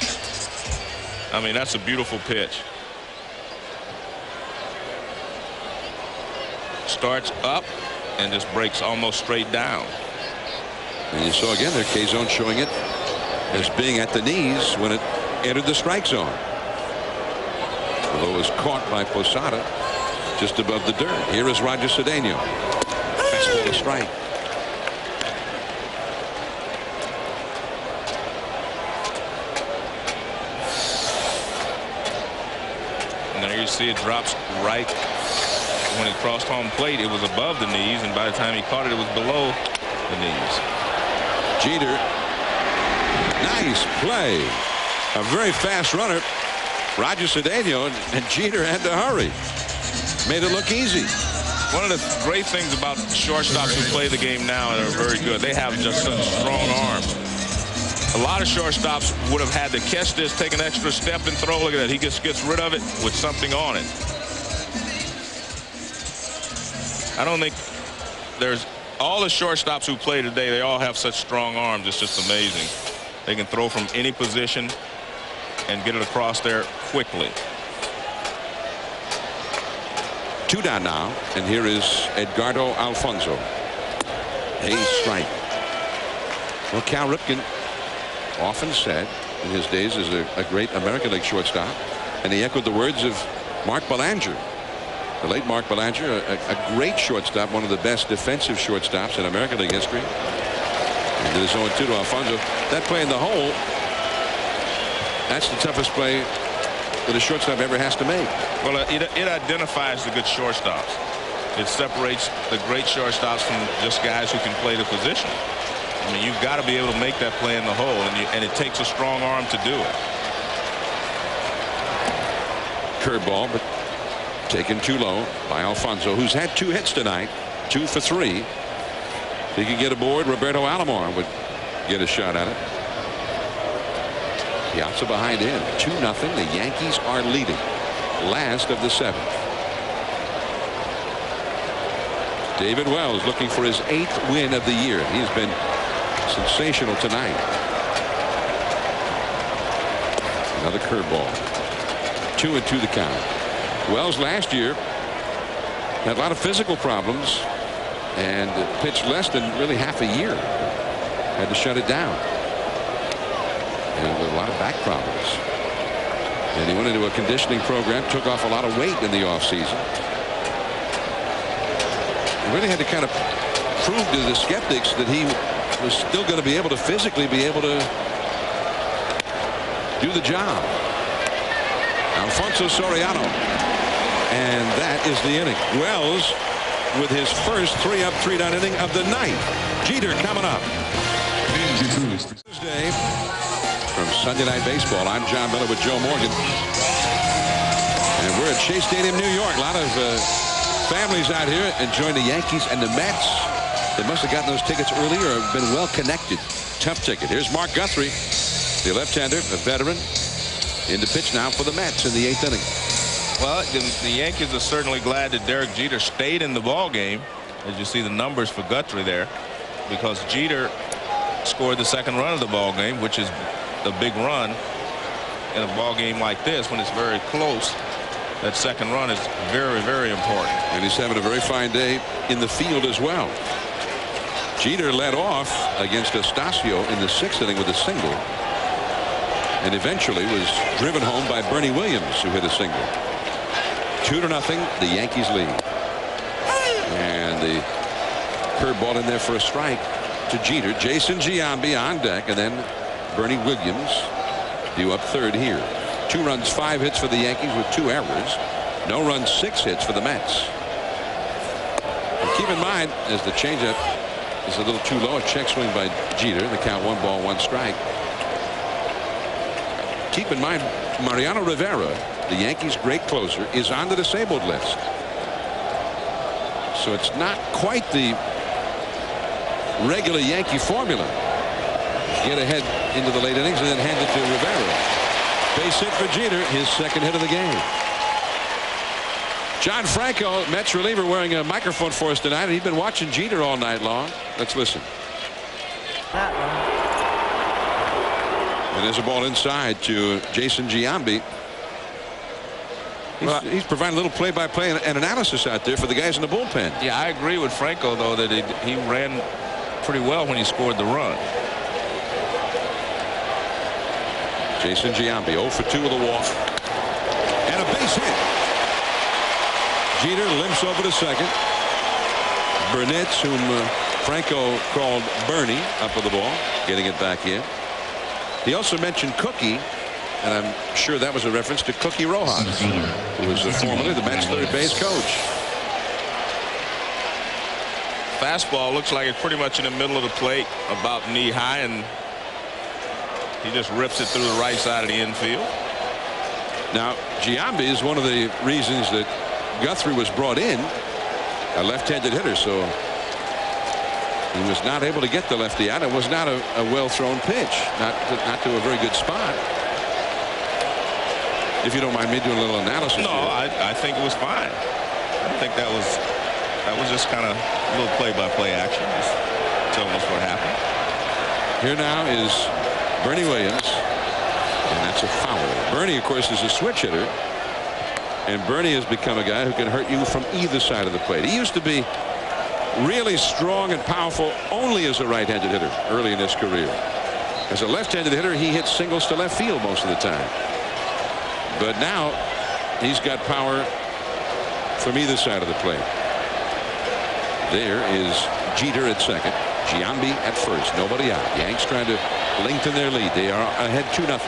Speaker 1: I mean, that's a beautiful pitch. Starts up and just breaks almost straight down.
Speaker 2: And you saw again there K-zone showing it as being at the knees when it entered the strike zone. Although it was caught by Posada just above the dirt. Here is Roger Cedeno. Fastball to strike.
Speaker 1: And there you see it drops right when it crossed home plate. It was above the knees, and by the time he caught it, it was below the knees.
Speaker 2: Jeter. Nice play. A very fast runner. Roger Cedeno, and Jeter had to hurry. Made it look easy.
Speaker 1: One of the great things about shortstops who play the game now and are very good, they have just such strong arms. A lot of shortstops would have had to catch this, take an extra step and throw. Look at that. He just gets rid of it with something on it. I don't think there's all the shortstops who play today, they all have such strong arms. It's just amazing. They can throw from any position. and get it across there quickly.
Speaker 2: 2 down now, and here is Edgardo Alfonso. A strike. Well, Cal Ripken often said in his days as a great American League shortstop, and he echoed the words of Mark Belanger, the late Mark Belanger, a great shortstop, one of the best defensive shortstops in American League history. And it is 0-2 to Alfonso. That play in the hole, that's the toughest play that a shortstop ever has to make.
Speaker 1: Well, it identifies the good shortstops. It separates the great shortstops from just guys who can play the position. I mean, you've got to be able to make that play in the hole, and it takes a strong arm to do it.
Speaker 2: Curveball, but taken too low by Alfonso, who's had 2 hits tonight, 2 for 3. If he could get aboard, Roberto Alomar would get a shot at it. Piazza behind him, 2-0. The Yankees are leading. Last of the 7th. David Wells looking for his 8th win of the year. He's been sensational tonight. Another curveball. 2-2 the count. Wells last year had a lot of physical problems and pitched less than really half a year. Had to shut it down. And with a lot of back problems. And he went into a conditioning program, took off a lot of weight in the offseason. He really had to kind of prove to the skeptics that he was still going to be able to physically be able to do the job. Alfonso Soriano. And that is the inning. Wells with his first 3-up, 3-down inning of the night. Jeter coming up. Tuesday from Sunday Night Baseball. I'm John Miller with Joe Morgan. And we're at Shea Stadium, New York. A lot of families out here enjoying the Yankees and the Mets. They must have gotten those tickets earlier or have been well connected. Tough ticket. Here's Mark Guthrie, the left-hander, a veteran, in the pitch now for the Mets in the 8th inning.
Speaker 1: Well, the Yankees are certainly glad that Derek Jeter stayed in the ball game, as you see the numbers for Guthrie there, because Jeter scored the 2nd run of the ball game, which is the big run in a ball game like this when it's very close. That 2nd run is very, very important.
Speaker 2: And he's having a very fine day in the field as well. Jeter led off against Estacio in the 6th inning with a single, and eventually was driven home by Bernie Williams, who hit a single. 2-0. The Yankees lead. And the curveball in there for a strike to Jeter. Jason Giambi on deck, and then Bernie Williams due up 3rd here. 2 runs, 5 hits for the Yankees with 2 errors. No runs, 6 hits for the Mets. And keep in mind, as the changeup is a little too low, a check swing by Jeter. The count 1 ball, 1 strike. Keep in mind, Mariano Rivera, the Yankees' great closer, is on the disabled list. So it's not quite the regular Yankee formula. Get ahead into the late innings and then hand it to Rivera. Base hit for Jeter, his 2nd hit of the game. John Franco, Mets reliever, wearing a microphone for us tonight, and he's been watching Jeter all night long. Let's listen. And there's a ball inside to Jason Giambi. He's providing a little play-by-play and analysis out there for the guys in the bullpen.
Speaker 1: Yeah, I agree with Franco, though, that he ran pretty well when he scored the run.
Speaker 2: Jason Giambi 0 for 2 with a walk and a base hit. Jeter limps over to 2nd. Burnett, whom Franco called Bernie, up with the ball, getting it back in. He also mentioned Cookie, and I'm sure that was a reference to Cookie Rojas, who was formerly the Mets' 3rd base coach.
Speaker 1: Fastball looks like it's pretty much in the middle of the plate, about knee high, and he just rips it through the right side of the infield.
Speaker 2: Now, Giambi is one of the reasons that Guthrie was brought in, a left-handed hitter, so he was not able to get the lefty out. It was not a well-thrown pitch, not to a very good spot. If you don't mind me doing a little analysis.
Speaker 1: No, I think it was fine. I think that was just kind of a little play-by-play action, just telling us what happened.
Speaker 2: Here now is Bernie Williams, and that's That's a foul. Bernie, of course, is a switch hitter. And Bernie has become a guy who can hurt you from either side of the plate. He used to be really strong and powerful only as a right-handed hitter early in his career. As a left-handed hitter, he hits singles to left field most of the time. But now he's got power from either side of the plate. There is Jeter at second. Giambi at first. Nobody out. Yanks trying to lengthen their lead. They are ahead 2-0.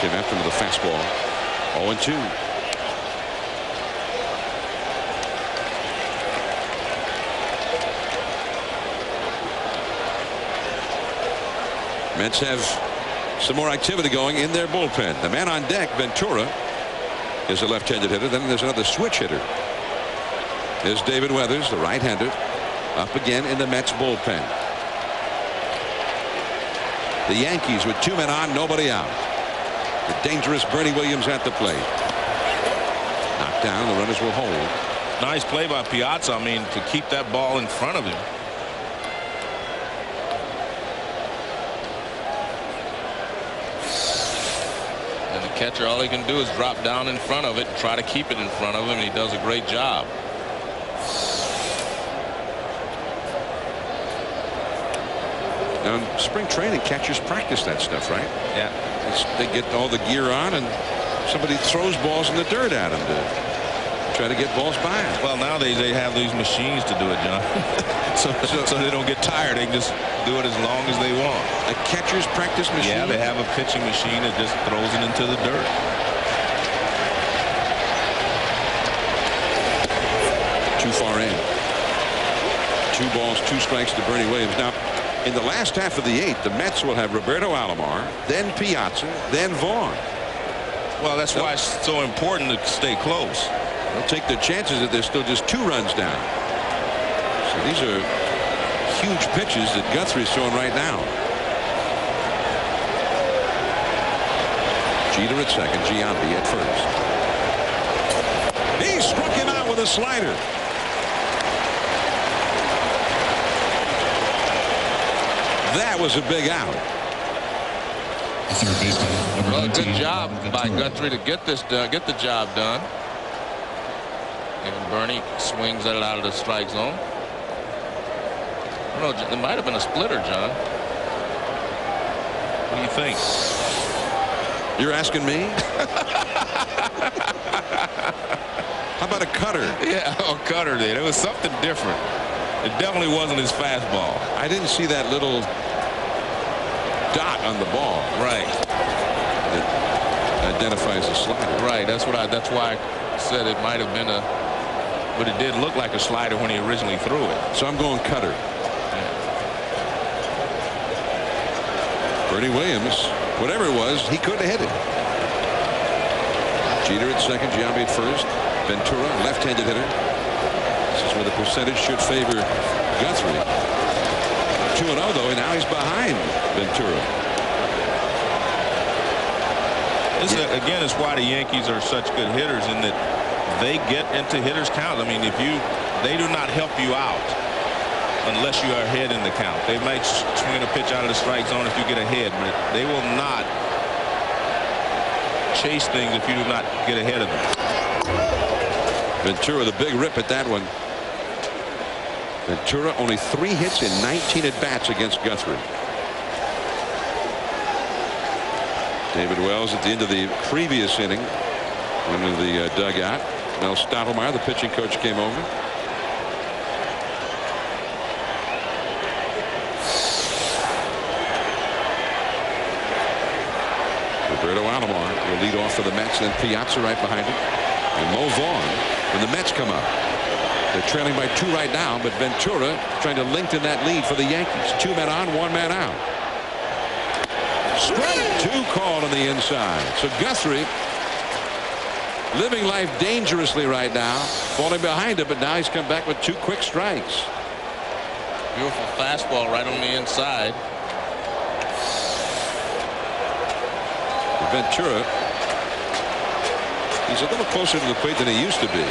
Speaker 2: Came after him with a fastball. 0-2. Mets have some more activity going in their bullpen. The man on deck, Ventura, is a left-handed hitter. Then there's another switch hitter. There's David Weathers, the right-hander, up again in the Mets bullpen. The Yankees with 2 men on, nobody out. The dangerous Bernie Williams at the plate. Knocked down, the runners will hold.
Speaker 1: Nice play by Piazza. I mean, to keep that ball in front of him. And the catcher, all he can do is drop down in front of it and try to keep it in front of him, and he does a great job.
Speaker 2: Now, in spring training, catchers practice that stuff, right?
Speaker 1: Yeah.
Speaker 2: They get all the gear on, and somebody throws balls in the dirt at them to try to get balls by them.
Speaker 1: Well, nowadays they have these machines to do it, John. so they don't get tired. They can just do it as long as they want.
Speaker 2: A catcher's practice machine?
Speaker 1: Yeah, they have a pitching machine that just throws it into the dirt.
Speaker 2: Too far in. 2 balls, 2 strikes to Bernie Williams. Now, in the last half of the 8th, the Mets will have Roberto Alomar, then Piazza, then Vaughn.
Speaker 1: Well, that's why it's so important to stay close.
Speaker 2: They'll take their chances that they're still just 2 runs down. So these are huge pitches that Guthrie's throwing right now. Jeter at second, Giambi at first. He struck him out with a slider. That was a big out.
Speaker 4: Third baseman, number
Speaker 1: Well,
Speaker 4: 19,
Speaker 1: good job by
Speaker 4: Ventura.
Speaker 1: Guthrie to get this done, get the job done. And Bernie swings at it out of the strike zone. I don't know, it might have been a splitter, John. What do you think?
Speaker 2: You're asking me? How about a cutter?
Speaker 1: Yeah, a cutter did. It was something different. It definitely wasn't his fastball.
Speaker 2: I didn't see that little dot on the ball.
Speaker 1: Right.
Speaker 2: That identifies the slider.
Speaker 1: Right. That's why I said it might have been a, but it did look like a slider when he originally threw it.
Speaker 2: So I'm going cutter.
Speaker 1: Yeah.
Speaker 2: Bernie Williams, whatever it was, he couldn't hit it. Jeter at second, Giambi at first. Ventura, left-handed hitter. This is where the percentage should favor Guthrie. 2-0 though, and now he's behind Ventura.
Speaker 1: This again is why the Yankees are such good hitters, in that they get into hitters' count. I mean, they do not help you out unless you are ahead in the count. They might swing a pitch out of the strike zone if you get ahead, but they will not chase things if you do not get ahead of them.
Speaker 2: Ventura, the big rip at that one. Ventura only 3 hits in 19 at-bats against Guthrie. David Wells at the end of the previous inning went into the dugout. Mel Stottlemyre, the pitching coach, came over. Roberto Alomar will lead off for the Mets, then Piazza right behind him, and Mo Vaughn when the Mets come up. They're trailing by 2 right now, but Ventura trying to lengthen that lead for the Yankees. 2 men on, 1 man out. Strike 2 called on the inside. So Guthrie living life dangerously right now, falling behind it, but now he's come back with 2 quick strikes.
Speaker 1: Beautiful fastball right on the inside.
Speaker 2: Ventura, he's a little closer to the plate than he used to be.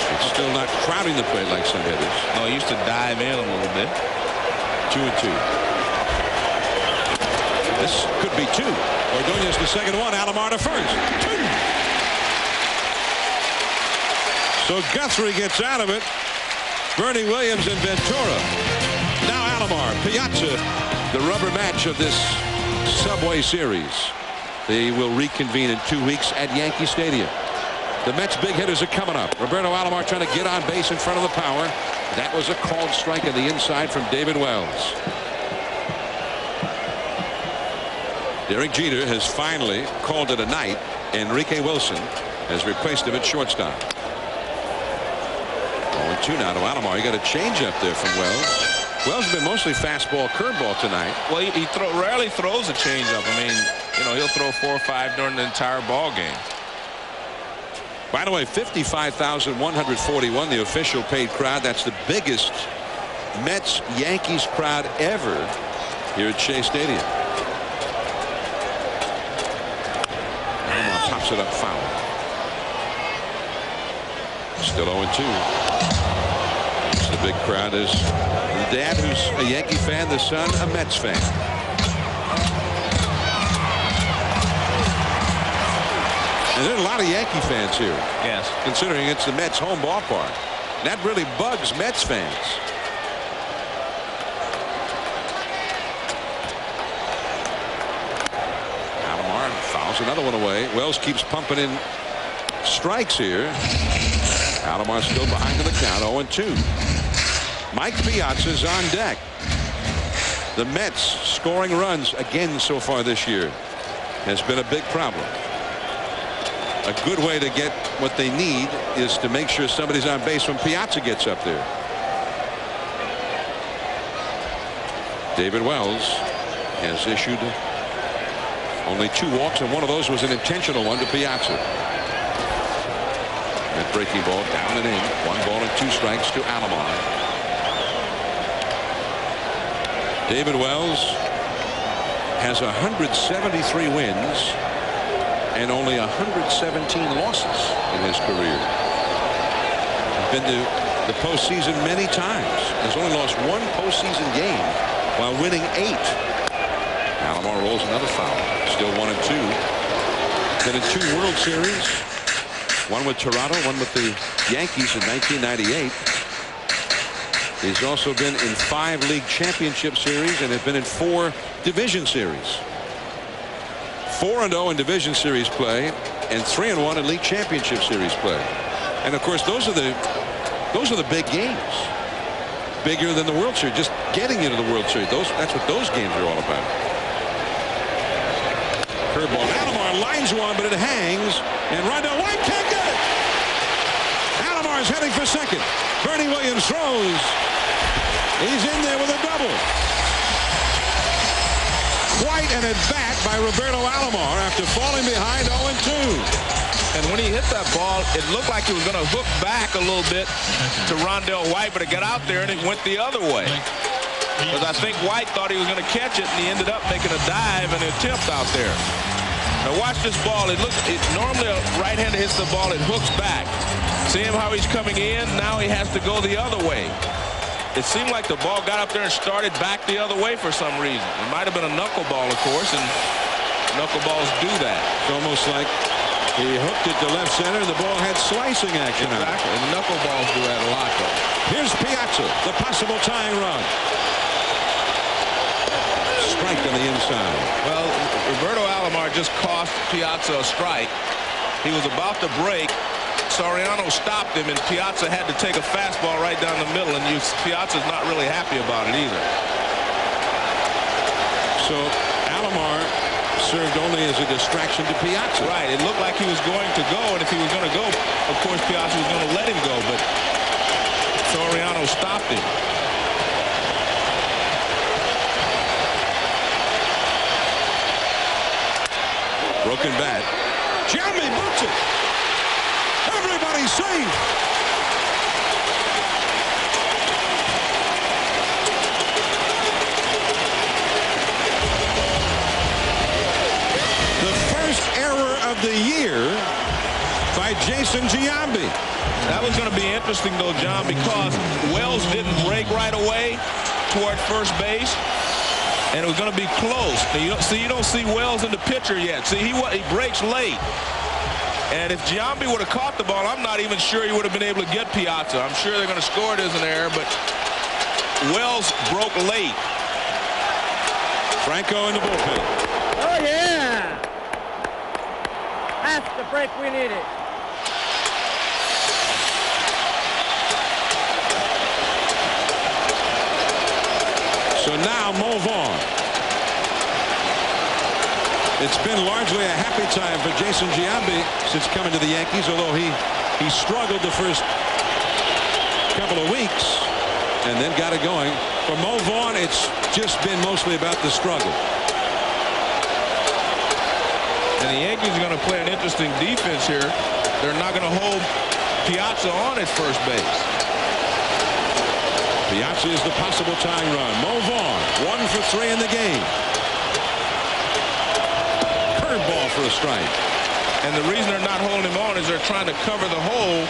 Speaker 2: He's still not crowding the plate like some hitters.
Speaker 1: No, he used to dive in a little bit.
Speaker 2: 2-2. This could be 2. Ordonez the second one. Alomar to first. 2. So Guthrie gets out of it. Bernie Williams and Ventura. Now Alomar, Piazza, the rubber match of this Subway Series. They will reconvene in 2 weeks at Yankee Stadium. The Mets' big hitters are coming up. Roberto Alomar trying to get on base in front of the power. That was a called strike on the inside from David Wells. Derek Jeter has finally called it a night. Enrique Wilson has replaced him at shortstop. 0-2 now to Alomar. You got a change up there from Wells. Wells has been mostly fastball, curveball tonight.
Speaker 1: Well, he rarely throws a changeup. I mean, you know, he'll throw 4 or 5 during the entire ball game.
Speaker 2: By the way, 55,141, the official paid crowd. That's the biggest Mets-Yankees crowd ever here at Shea Stadium. Alomar pops it up foul. Still 0-2. The big crowd is the dad, who's a Yankee fan, the son a Mets fan. And there are a lot of Yankee fans here.
Speaker 1: Yes.
Speaker 2: Considering it's the Mets' home ballpark. That really bugs Mets fans. Alomar fouls another one away. Wells keeps pumping in strikes here. Alomar still behind in the count, 0-2. Mike Piazza's on deck. The Mets scoring runs again so far this year has been a big problem. A good way to get what they need is to make sure somebody's on base when Piazza gets up there. David Wells has issued only 2 walks, and one of those was an intentional one to Piazza. That breaking ball down and in. 1 ball and 2 strikes to Alomar. David Wells has 173 wins and only 117 losses in his career. He's been to the postseason many times. Has only lost 1 postseason game while winning 8. Alomar rolls another foul. Still 1-2. Been in 2 World Series. One with Toronto, one with the Yankees in 1998. He's also been in 5 league championship series and has been in 4 division series. 4-0 in division series play and 3-1 in league championship series play. And of course, those are the big games. Bigger than the World Series. Just getting into the World Series. That's what those games are all about. Curveball. Alomar lines one, but it hangs, and Rondell White can't get it. Alomar's heading for second. Bernie Williams throws. He's in there with a double. Quite an at-bat by Roberto Alomar after falling behind 0-2.
Speaker 1: And when he hit that ball, it looked like he was going to hook back a little bit to Rondell White, but it got out there and it went the other way. Because I think White thought he was going to catch it, and he ended up making a dive and an attempt out there. Now watch this ball. Normally a right-hander hits the ball, it hooks back. See him how he's coming in? Now he has to go the other way. It seemed like the ball got up there and started back the other way for some reason. It might have been a knuckleball, of course, and knuckleballs do that.
Speaker 2: It's almost like he hooked it to left center, and the ball had slicing action on it.
Speaker 1: Exactly, and knuckleballs do that a lot, though.
Speaker 2: Here's Piazza, the possible tying run. Strike on the inside.
Speaker 1: Well, Roberto Alomar just cost Piazza a strike. He was about to break. Soriano stopped him, and Piazza had to take a fastball right down the middle, and Piazza's not really happy about it either.
Speaker 2: So Alomar served only as a distraction to Piazza.
Speaker 1: Right. It looked like he was going to go, and if he was going to go, of course, Piazza was going to let him go, but Soriano stopped him.
Speaker 2: Broken bat. Giambi boots it. Everybody's safe. The first error of the year by Jason Giambi.
Speaker 1: That was going to be interesting, though, John, because Wells didn't break right away toward first base. and it was going to be close. Now, you don't see Wells in the picture yet. See, he breaks late. And if Giambi would have caught the ball, I'm not even sure he would have been able to get Piazza. I'm sure they're going to score it as an error, but Wells broke late.
Speaker 2: Franco in the bullpen.
Speaker 5: Oh, yeah. That's the break we needed.
Speaker 2: So now Mo Vaughn. It's been largely a happy time for Jason Giambi since coming to the Yankees, although he struggled the first couple of weeks and then got it going. For Mo Vaughn, it's just been mostly about the struggle.
Speaker 1: And the Yankees are going to play an interesting defense here. They're not going to hold Piazza on at first base.
Speaker 2: Piazza is the possible tying run. Mo Vaughn, 1 for 3 in the game. Curveball for a strike.
Speaker 1: And the reason they're not holding him on is they're trying to cover the hole,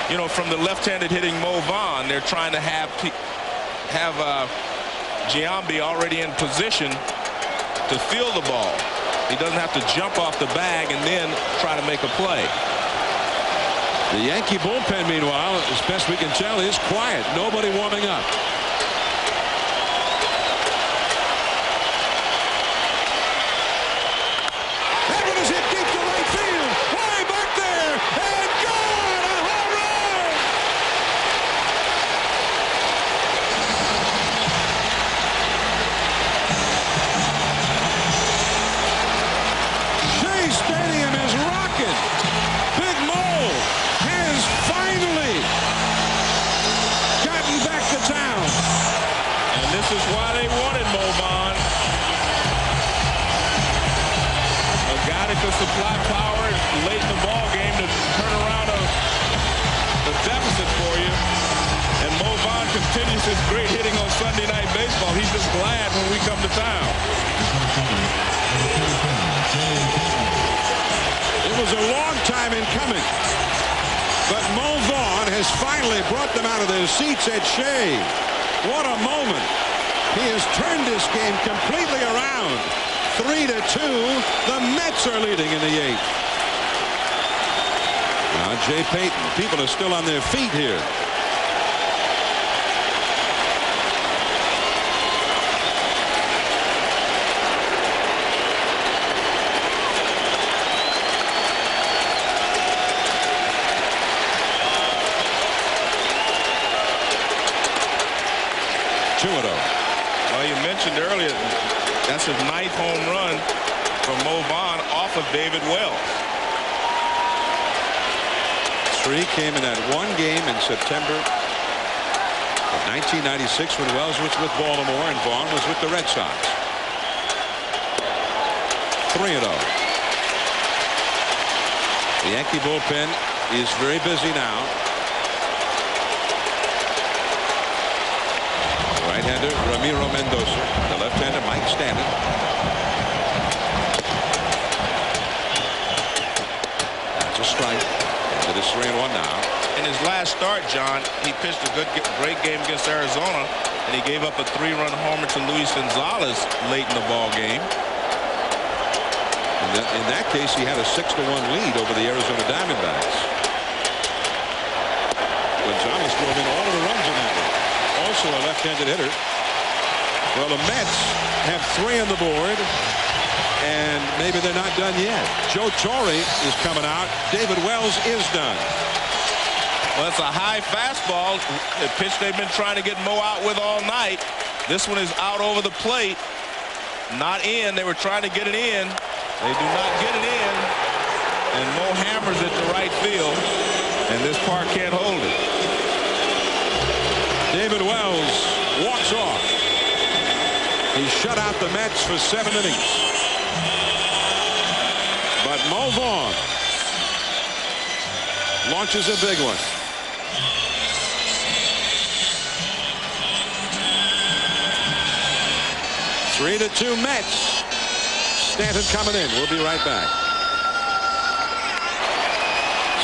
Speaker 1: you know, from the left-handed hitting Mo Vaughn. They're trying to have Giambi already in position to field the ball. He doesn't have to jump off the bag and then try to make a play.
Speaker 2: The Yankee bullpen, meanwhile, as best we can tell, is quiet. Nobody warming up. That one is hit deep to right field. Way back there. And gone! A home run! Shea Stadium is rocking. Big Mo has finally gotten back to town.
Speaker 1: And this is why they wanted Mo Vaughn. A guy that could supply power late in the ball game to turn around a deficit for you. And Mo Vaughn continues his great hitting on Sunday Night Baseball. He's just glad when we come to town.
Speaker 2: It was a long time in coming. But Mo Vaughn has finally brought them out of their seats at Shea. What a moment. He has turned this game completely around. 3-2. The Mets are leading in the 8th. Now Jay Payton. People are still on their feet here.
Speaker 1: Well, you mentioned earlier, that's his 9th home run from Mo Vaughn off of David Wells.
Speaker 2: 3 came in that one game in September of 1996 when Wells was with Baltimore and Vaughn was with the Red Sox. 3-0. The Yankee bullpen is very busy now. Right-hander Ramiro Mendoza, the left-hander Mike Stanton. That's a strike. And it is 3-1 now.
Speaker 1: In his last start, John, he pitched a great game against Arizona, and he gave up a 3-run homer to Luis Gonzalez late in the ball game.
Speaker 2: In that case, he had a 6-1 lead over the Arizona Diamondbacks. Gonzalez drove in all of the runs in that one. Also a left-handed hitter. Well, the Mets have 3 on the board, and maybe they're not done yet. Joe Torre is coming out. David Wells is done.
Speaker 1: Well, it's a high fastball, a pitch they've been trying to get Mo out with all night. This one is out over the plate. Not in. They were trying to get it in. They do not get it in. And Mo hammers it to right field, and this park can't hold it.
Speaker 2: David Wells walks off. He shut out the Mets for 7 innings. But Mo Vaughn launches a big one. Three to 2 Mets. Stanton coming in. We'll be right back.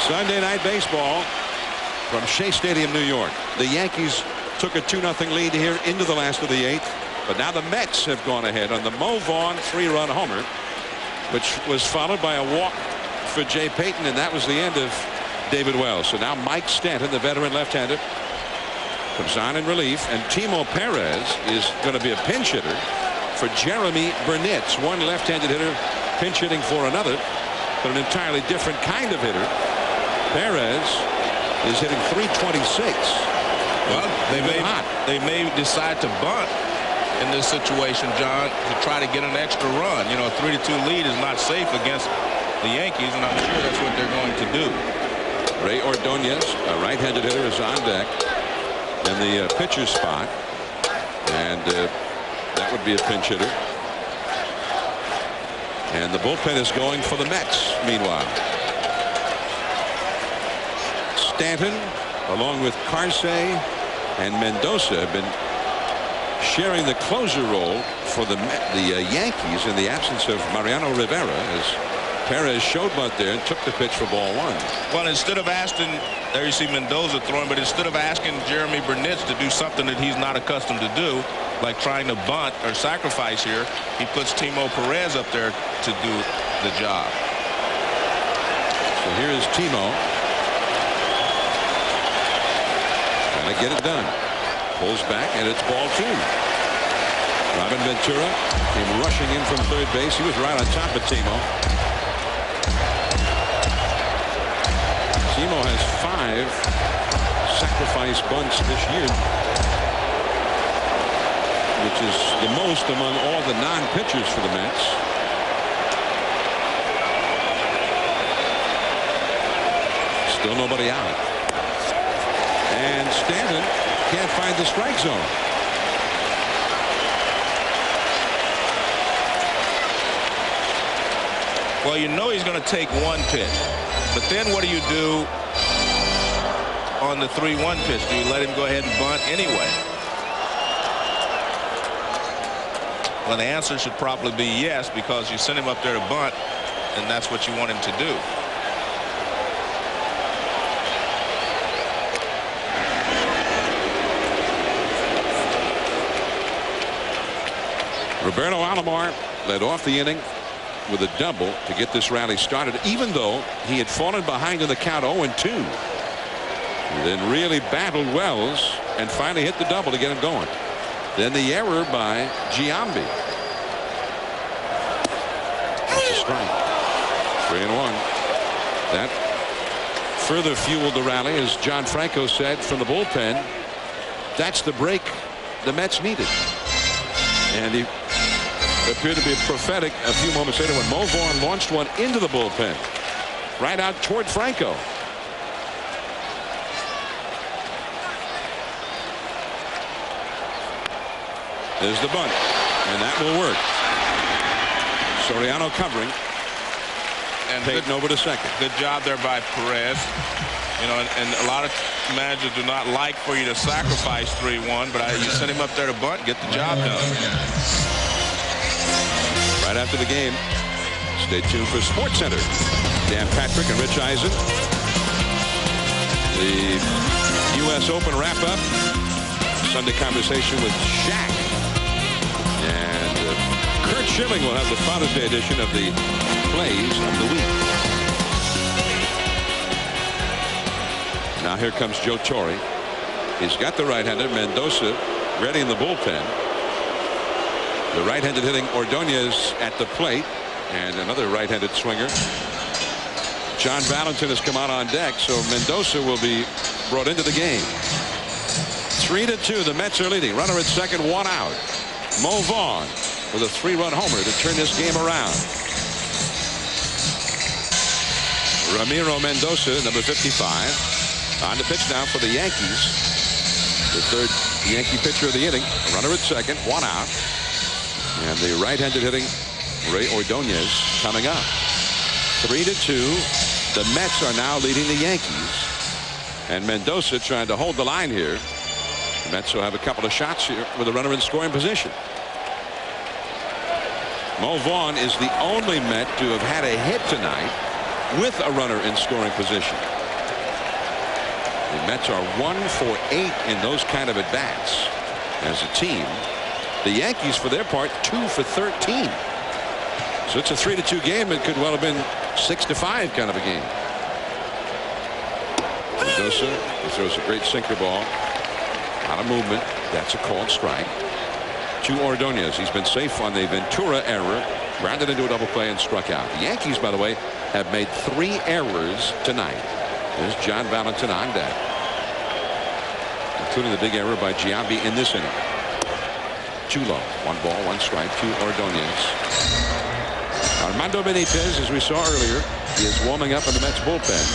Speaker 2: Sunday Night Baseball from Shea Stadium, New York. The Yankees took a 2-0 lead here into the last of the 8th. But now the Mets have gone ahead on the Mo Vaughn 3-run homer, which was followed by a walk for Jay Payton, and that was the end of David Wells. So now Mike Stanton, the veteran left-hander, comes on in relief, and Timo Perez is going to be a pinch hitter for Jeremy Burnitz, one left-handed hitter pinch hitting for another, but an entirely different kind of hitter. Perez is hitting .326.
Speaker 1: Well, they may decide to bunt in this situation, John, to try to get an extra run. You know, a 3-2 lead is not safe against the Yankees, and I'm sure that's what they're going to do.
Speaker 2: Ray Ordonez, a right-handed hitter, is on deck in the pitcher's spot, and that would be a pinch hitter. And the bullpen is going for the Mets. Meanwhile, Stanton, along with Carce and Mendoza, have been sharing the closer role for the Yankees in the absence of Mariano Rivera, as Perez showed bunt there and took the pitch for ball one.
Speaker 1: Well, instead of asking, there you see Mendoza throwing, but instead of asking Jeremy Burnitz to do something that he's not accustomed to do, like trying to bunt or sacrifice here, he puts Timo Perez up there to do the job.
Speaker 2: So here is Timo. Trying to get it done. Pulls back, and it's ball two. Robin Ventura came rushing in from third base. He was right on top of Timo. Timo has 5 sacrifice bunts this year, which is the most among all the non-pitchers for the Mets. Still nobody out. And Stanton can't find the strike zone.
Speaker 1: Well, you know he's going to take one pitch. But then what do you do on the 3-1 pitch? Do you let him go ahead and bunt anyway? Well, the answer should probably be yes, because you send him up there to bunt, and that's what you want him to do.
Speaker 2: Roberto Alomar led off the inning with a double to get this rally started, even though he had fallen behind in the count 0-2. Then really battled Wells and finally hit the double to get him going. Then the error by Giambi. That's a strike. 3-1. That further fueled the rally, as John Franco said from the bullpen. That's the break the Mets needed. And he appeared to be prophetic a few moments later when Mo Vaughn launched one into the bullpen right out toward Franco. There's the bunt, and that will work. Soriano covering, and Payton over to second.
Speaker 1: Good job there by Perez. You know, and a lot of managers do not like for you to sacrifice 3-1, but you send him up there to bunt, get the job done.
Speaker 2: Right after the game, stay tuned for Sports Center. Dan Patrick and Rich Eisen. The U.S. Open wrap-up. Sunday conversation with Shaq. And Kurt Schilling will have the Father's Day edition of the Plays of the Week. Now here comes Joe Torre. He's got the right-hander Mendoza ready in the bullpen. The right-handed hitting Ordonez at the plate, and another right-handed swinger. John Valentin has come out on deck, so Mendoza will be brought into the game. 3-2, the Mets are leading. Runner at second, 1 out. Mo Vaughn with a 3-run homer to turn this game around. Ramiro Mendoza, number 55. On the pitch now for the Yankees. The third Yankee pitcher of the inning. Runner at second, 1 out. And the right-handed hitting Ray Ordonez coming up. 3-2. The Mets are now leading the Yankees. And Mendoza trying to hold the line here. The Mets will have a couple of shots here with a runner in scoring position. Mo Vaughn is the only Met to have had a hit tonight with a runner in scoring position. The Mets are 1 for 8 in those kind of at-bats as a team. The Yankees, for their part, 2 for 13. So it's a 3-2 game. It could well have been 6-5 kind of a game. Mendoza, he throws a great sinker ball. Out of movement. That's a called strike. To Ordonez. He's been safe on the Ventura error. Grounded into a double play and struck out. The Yankees, by the way, have made 3 errors tonight. There's John Valentin on deck, including the big error by Giambi in this inning. Too low. 1 ball, 1 strike to Ordonez. Armando Benitez, as we saw earlier, is warming up in the Mets bullpen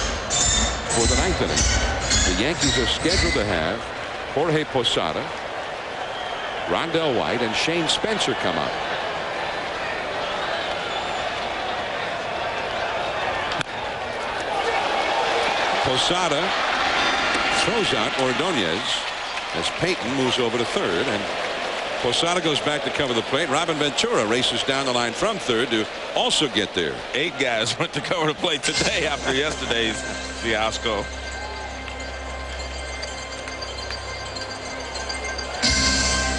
Speaker 2: for the 9th inning. The Yankees are scheduled to have Jorge Posada, Rondell White, and Shane Spencer come up. Posada throws out Ordonez as Payton moves over to third, and Posada goes back to cover the plate. Robin Ventura races down the line from third to also get there.
Speaker 1: 8 guys went to cover the plate today after yesterday's fiasco.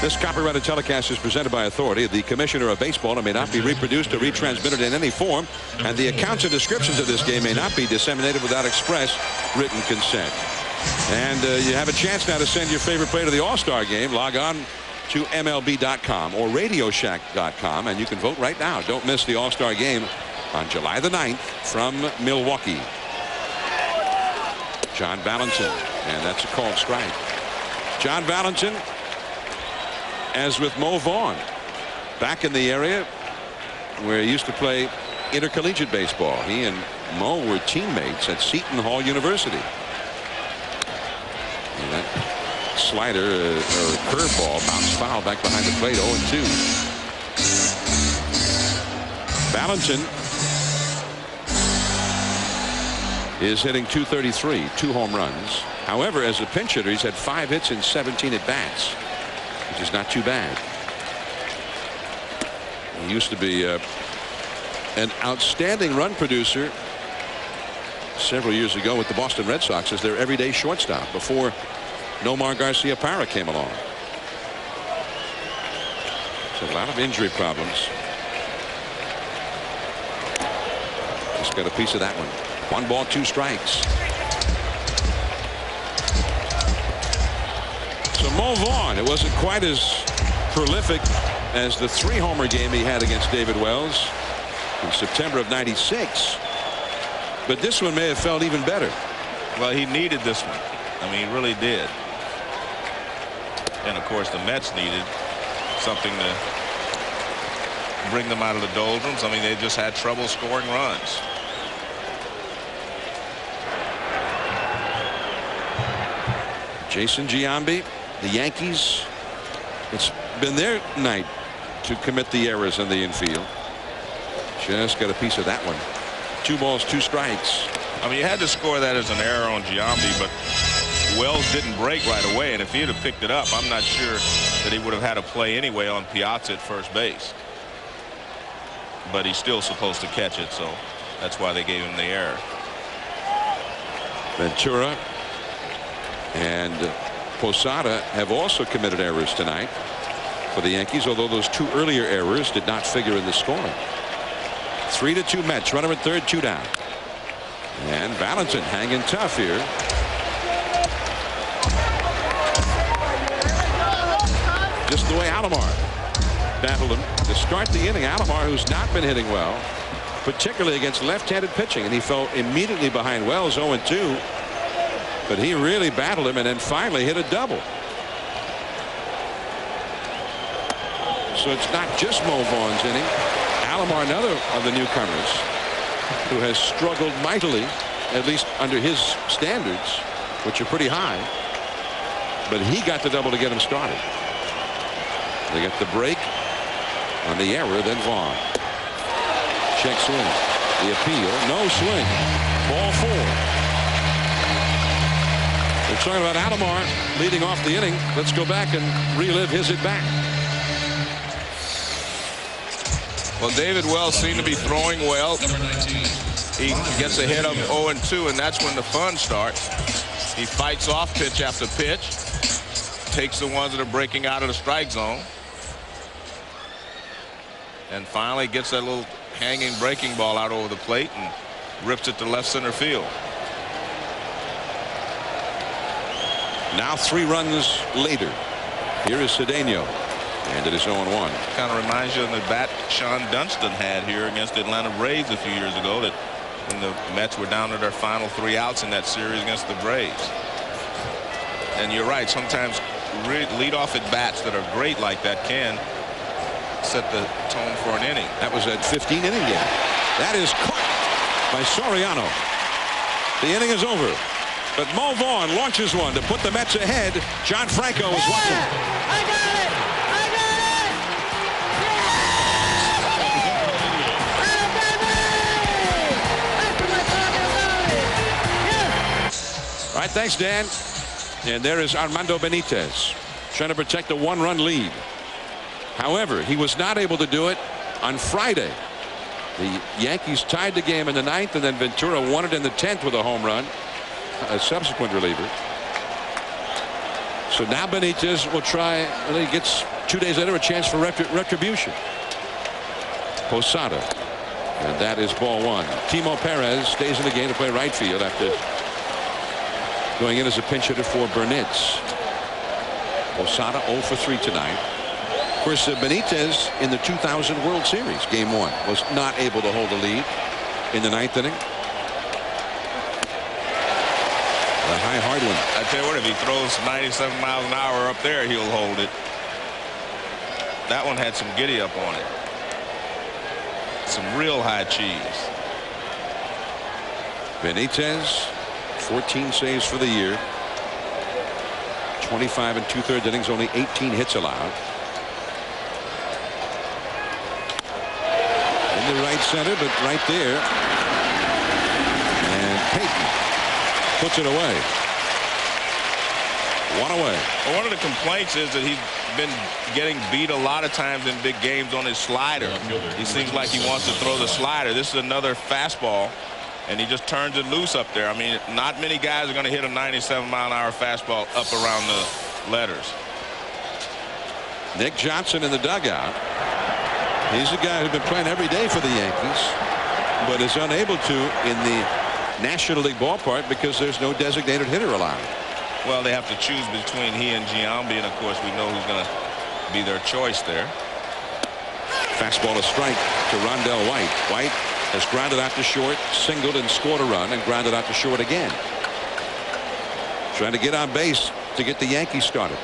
Speaker 2: This copyrighted telecast is presented by authority of the Commissioner of Baseball and may not be reproduced or retransmitted in any form, and the accounts and descriptions of this game may not be disseminated without express written consent. And you have a chance now to send your favorite play to the All-Star game. Log on to MLB.com or RadioShack.com, and you can vote right now. Don't miss the All-Star game on July the 9th from Milwaukee. John Valentin, and that's a called strike. John Valentin, as with Mo Vaughn, back in the area where he used to play intercollegiate baseball. He and Mo were teammates at Seton Hall University. And that slider or curveball bounced foul back behind the plate. 0-2. Valentin is hitting .233, 2 home runs. However, as a pinch hitter, he's had 5 hits in 17 at bats, which is not too bad. He used to be an outstanding run producer several years ago with the Boston Red Sox as their everyday shortstop before Nomar Garcia-Parra came along. So a lot of injury problems. Just got a piece of that one. 1 ball, 2 strikes. So Mo Vaughn, it wasn't quite as prolific as the 3-homer game he had against David Wells in September of '96. But this one may have felt even better.
Speaker 1: Well, he needed this one. I mean, he really did. And of course, the Mets needed something to bring them out of the doldrums. I mean, they just had trouble scoring runs.
Speaker 2: Jason Giambi, the Yankees, it's been their night to commit the errors in the infield. Just got a piece of that one. 2 balls, 2 strikes.
Speaker 1: I mean, you had to score that as an error on Giambi, but Wells didn't break right away, and if he'd have picked it up, I'm not sure that he would have had a play anyway on Piazza at first base. But he's still supposed to catch it, so that's why they gave him the error.
Speaker 2: Ventura and Posada have also committed errors tonight for the Yankees, although those 2 earlier errors did not figure in the scoring. 3-2 Mets. Runner at third, 2 down. And Valentin hanging tough here. Just the way Alomar battled him to start the inning. Alomar, who's not been hitting well, particularly against left-handed pitching, and he fell immediately behind Wells, 0-2. But he really battled him and then finally hit a double. So it's not just Mo Vaughn's inning. Alomar, another of the newcomers, who has struggled mightily, at least under his standards, which are pretty high. But he got the double to get him started. They get the break on the error, then Vaughn. Check swing. The appeal. No swing. Ball 4. We're talking about Alomar leading off the inning. Let's go back and relive his at-bat.
Speaker 1: Well, David Wells seemed to be throwing well. He gets a hit of 0-2, and that's when the fun starts. He fights off pitch after pitch, takes the ones that are breaking out of the strike zone, and finally gets that little hanging breaking ball out over the plate and rips it to left center field.
Speaker 2: Now 3 runs later. Here is Cedeno, and it is 0-1.
Speaker 1: Kind of reminds you of the bat Sean Dunston had here against the Atlanta Braves a few years ago, that when the Mets were down to their final 3 outs in that series against the Braves. And you're right, sometimes lead off at bats that are great like that can set the tone for an inning.
Speaker 2: That was that 15-inning game. That is caught by Soriano. The inning is over. But Mo Vaughn launches one to put the Mets ahead. John Franco is watching.
Speaker 5: I got it! I got it! Yes!
Speaker 2: All right, thanks, Dan. And there is Armando Benitez trying to protect a 1-run lead. However, he was not able to do it on Friday. The Yankees tied the game in the 9th, and then Ventura won it in the 10th with a home run, a subsequent reliever. So now Benitez will try, and he gets 2 days later a chance for retribution. Posada, and that is ball 1. Timo Perez stays in the game to play right field after going in as a pinch hitter for Burnitz. Posada 0 for 3 tonight. Of course, Benitez in the 2000 World Series, Game 1, was not able to hold a lead in the 9th inning. The high hard one.
Speaker 1: I tell you what, if he throws 97 miles an hour up there, he'll hold it. That one had some giddy up on it. Some real high cheese.
Speaker 2: Benitez, 14 saves for the year. 25 2/3 innings, only 18 hits allowed. In the right center, but right there. And Payton puts it away. 1 away.
Speaker 1: Well, one of the complaints is that he's been getting beat a lot of times in big games on his slider. He seems like he wants to throw the slider. This is another fastball, and he just turns it loose up there. I mean, not many guys are going to hit a 97-mile-an-hour fastball up around the letters.
Speaker 2: Nick Johnson in the dugout. He's a guy who's been playing every day for the Yankees, but is unable to in the National League ballpark because there's no designated hitter allowed.
Speaker 1: Well, they have to choose between he and Giambi, and of course we know who's going to be their choice there.
Speaker 2: Fastball to strike to Rondell White. White has grounded out to short, singled and scored a run, and grounded out to short again. Trying to get on base to get the Yankees started.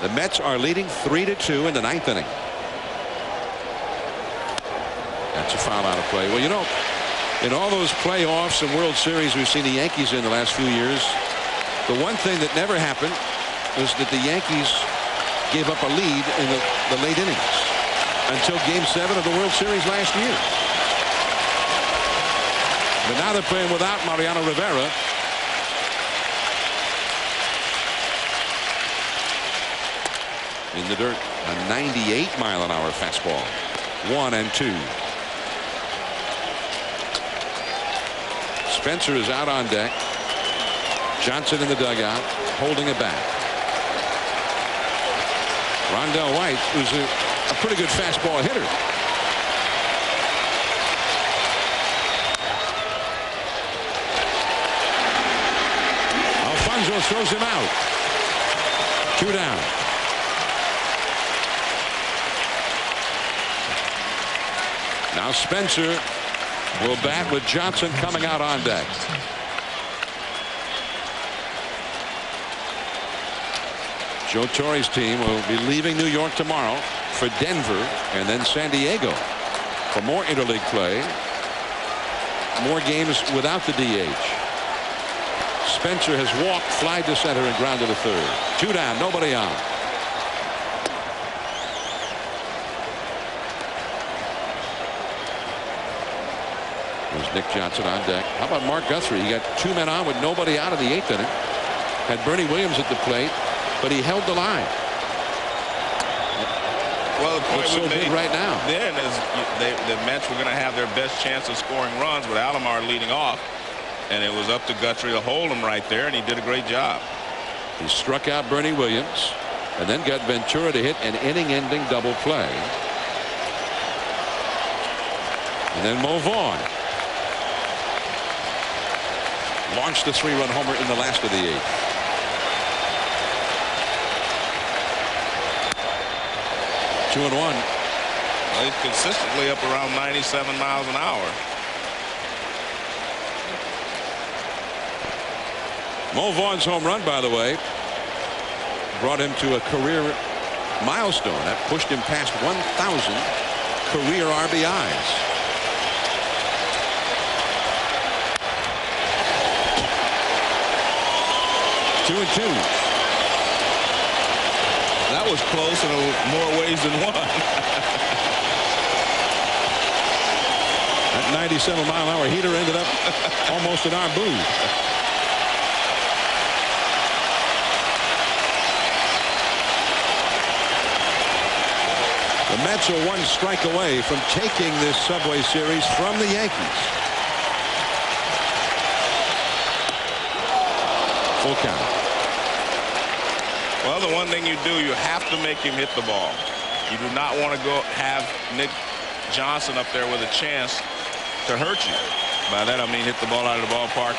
Speaker 2: The Mets are leading 3-2 in the 9th inning. That's a foul out of play. Well, you know, in all those playoffs and World Series we've seen the Yankees in the last few years, the one thing that never happened was that the Yankees gave up a lead in the late innings until Game 7 of the World Series last year. But now they're playing without Mariano Rivera. In the dirt, a 98-mile-an-hour fastball. 1-2. Spencer is out on deck. Johnson in the dugout, holding it back. Rondell White, who's a pretty good fastball hitter. Alfonso throws him out. 2 down. Now Spencer will bat with Johnson coming out on deck. Joe Torre's team will be leaving New York tomorrow for Denver and then San Diego for more interleague play. More games without the DH. Spencer has walked, flied to center, and grounded to third. 2 down, nobody on. There's Nick Johnson on deck. How about Mark Guthrie? He got 2 men on with nobody out of the 8th inning. Had Bernie Williams at the plate, but he held the line.
Speaker 1: Well, the point
Speaker 2: What's so good right now?
Speaker 1: Then is the Mets were going to have their best chance of scoring runs with Alomar leading off, and it was up to Guthrie to hold him right there, and he did a great job.
Speaker 2: He struck out Bernie Williams and then got Ventura to hit an inning-ending double play. And then Mo Vaughn launched the 3-run homer in the last of the 8th. Two and one.
Speaker 1: Well, he's consistently up around 97 miles an hour.
Speaker 2: Mo Vaughn's home run, by the way, brought him to a career milestone. That pushed him past 1,000 career RBIs. Two and two.
Speaker 1: That was close in more ways than one.
Speaker 2: That 97-mile-an-hour heater ended up almost in our booth. The Mets are one strike away from taking this Subway Series from the Yankees. Full count.
Speaker 1: Well, the one thing you do, you have to make him hit the ball. You do not want to go have Nick Johnson up there with a chance to hurt you. By that I mean hit the ball out of the ballpark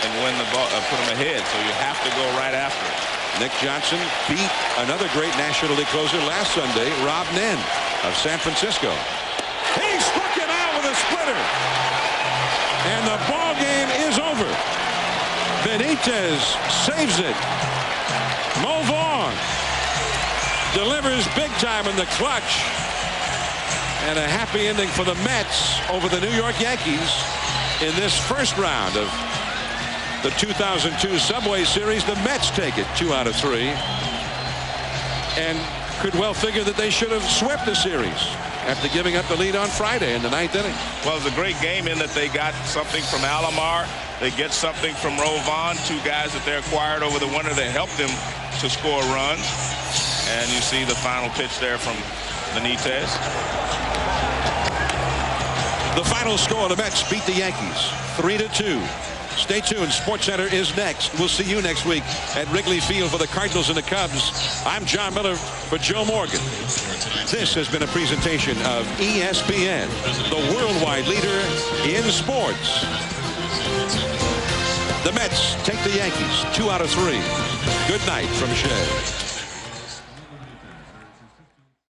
Speaker 1: and win the ball, put him ahead. So you have to go right after it.
Speaker 2: Nick Johnson beat another great National League closer last Sunday, Rob Nen of San Francisco. He struck him out with a splitter. And the ball game is over. Benitez saves it. Mo Vaughn delivers big time in the clutch. And a happy ending for the Mets over the New York Yankees in this first round of the 2002 Subway Series. The Mets take it 2 out of 3 and could well figure that they should have swept the series after giving up the lead on Friday in the 9th inning.
Speaker 1: Well, it was a great game in that they got something from Alomar. They get something from Rovon, 2 guys that they acquired over the winter that helped them to score runs. And you see the final pitch there from Benitez.
Speaker 2: The final score, the Mets beat the Yankees 3-2. Stay tuned. SportsCenter is next. We'll see you next week at Wrigley Field for the Cardinals and the Cubs. I'm John Miller for Joe Morgan. This has been a presentation of ESPN, the worldwide leader in sports. The Mets take the Yankees 2 out of 3. Good night from Shea.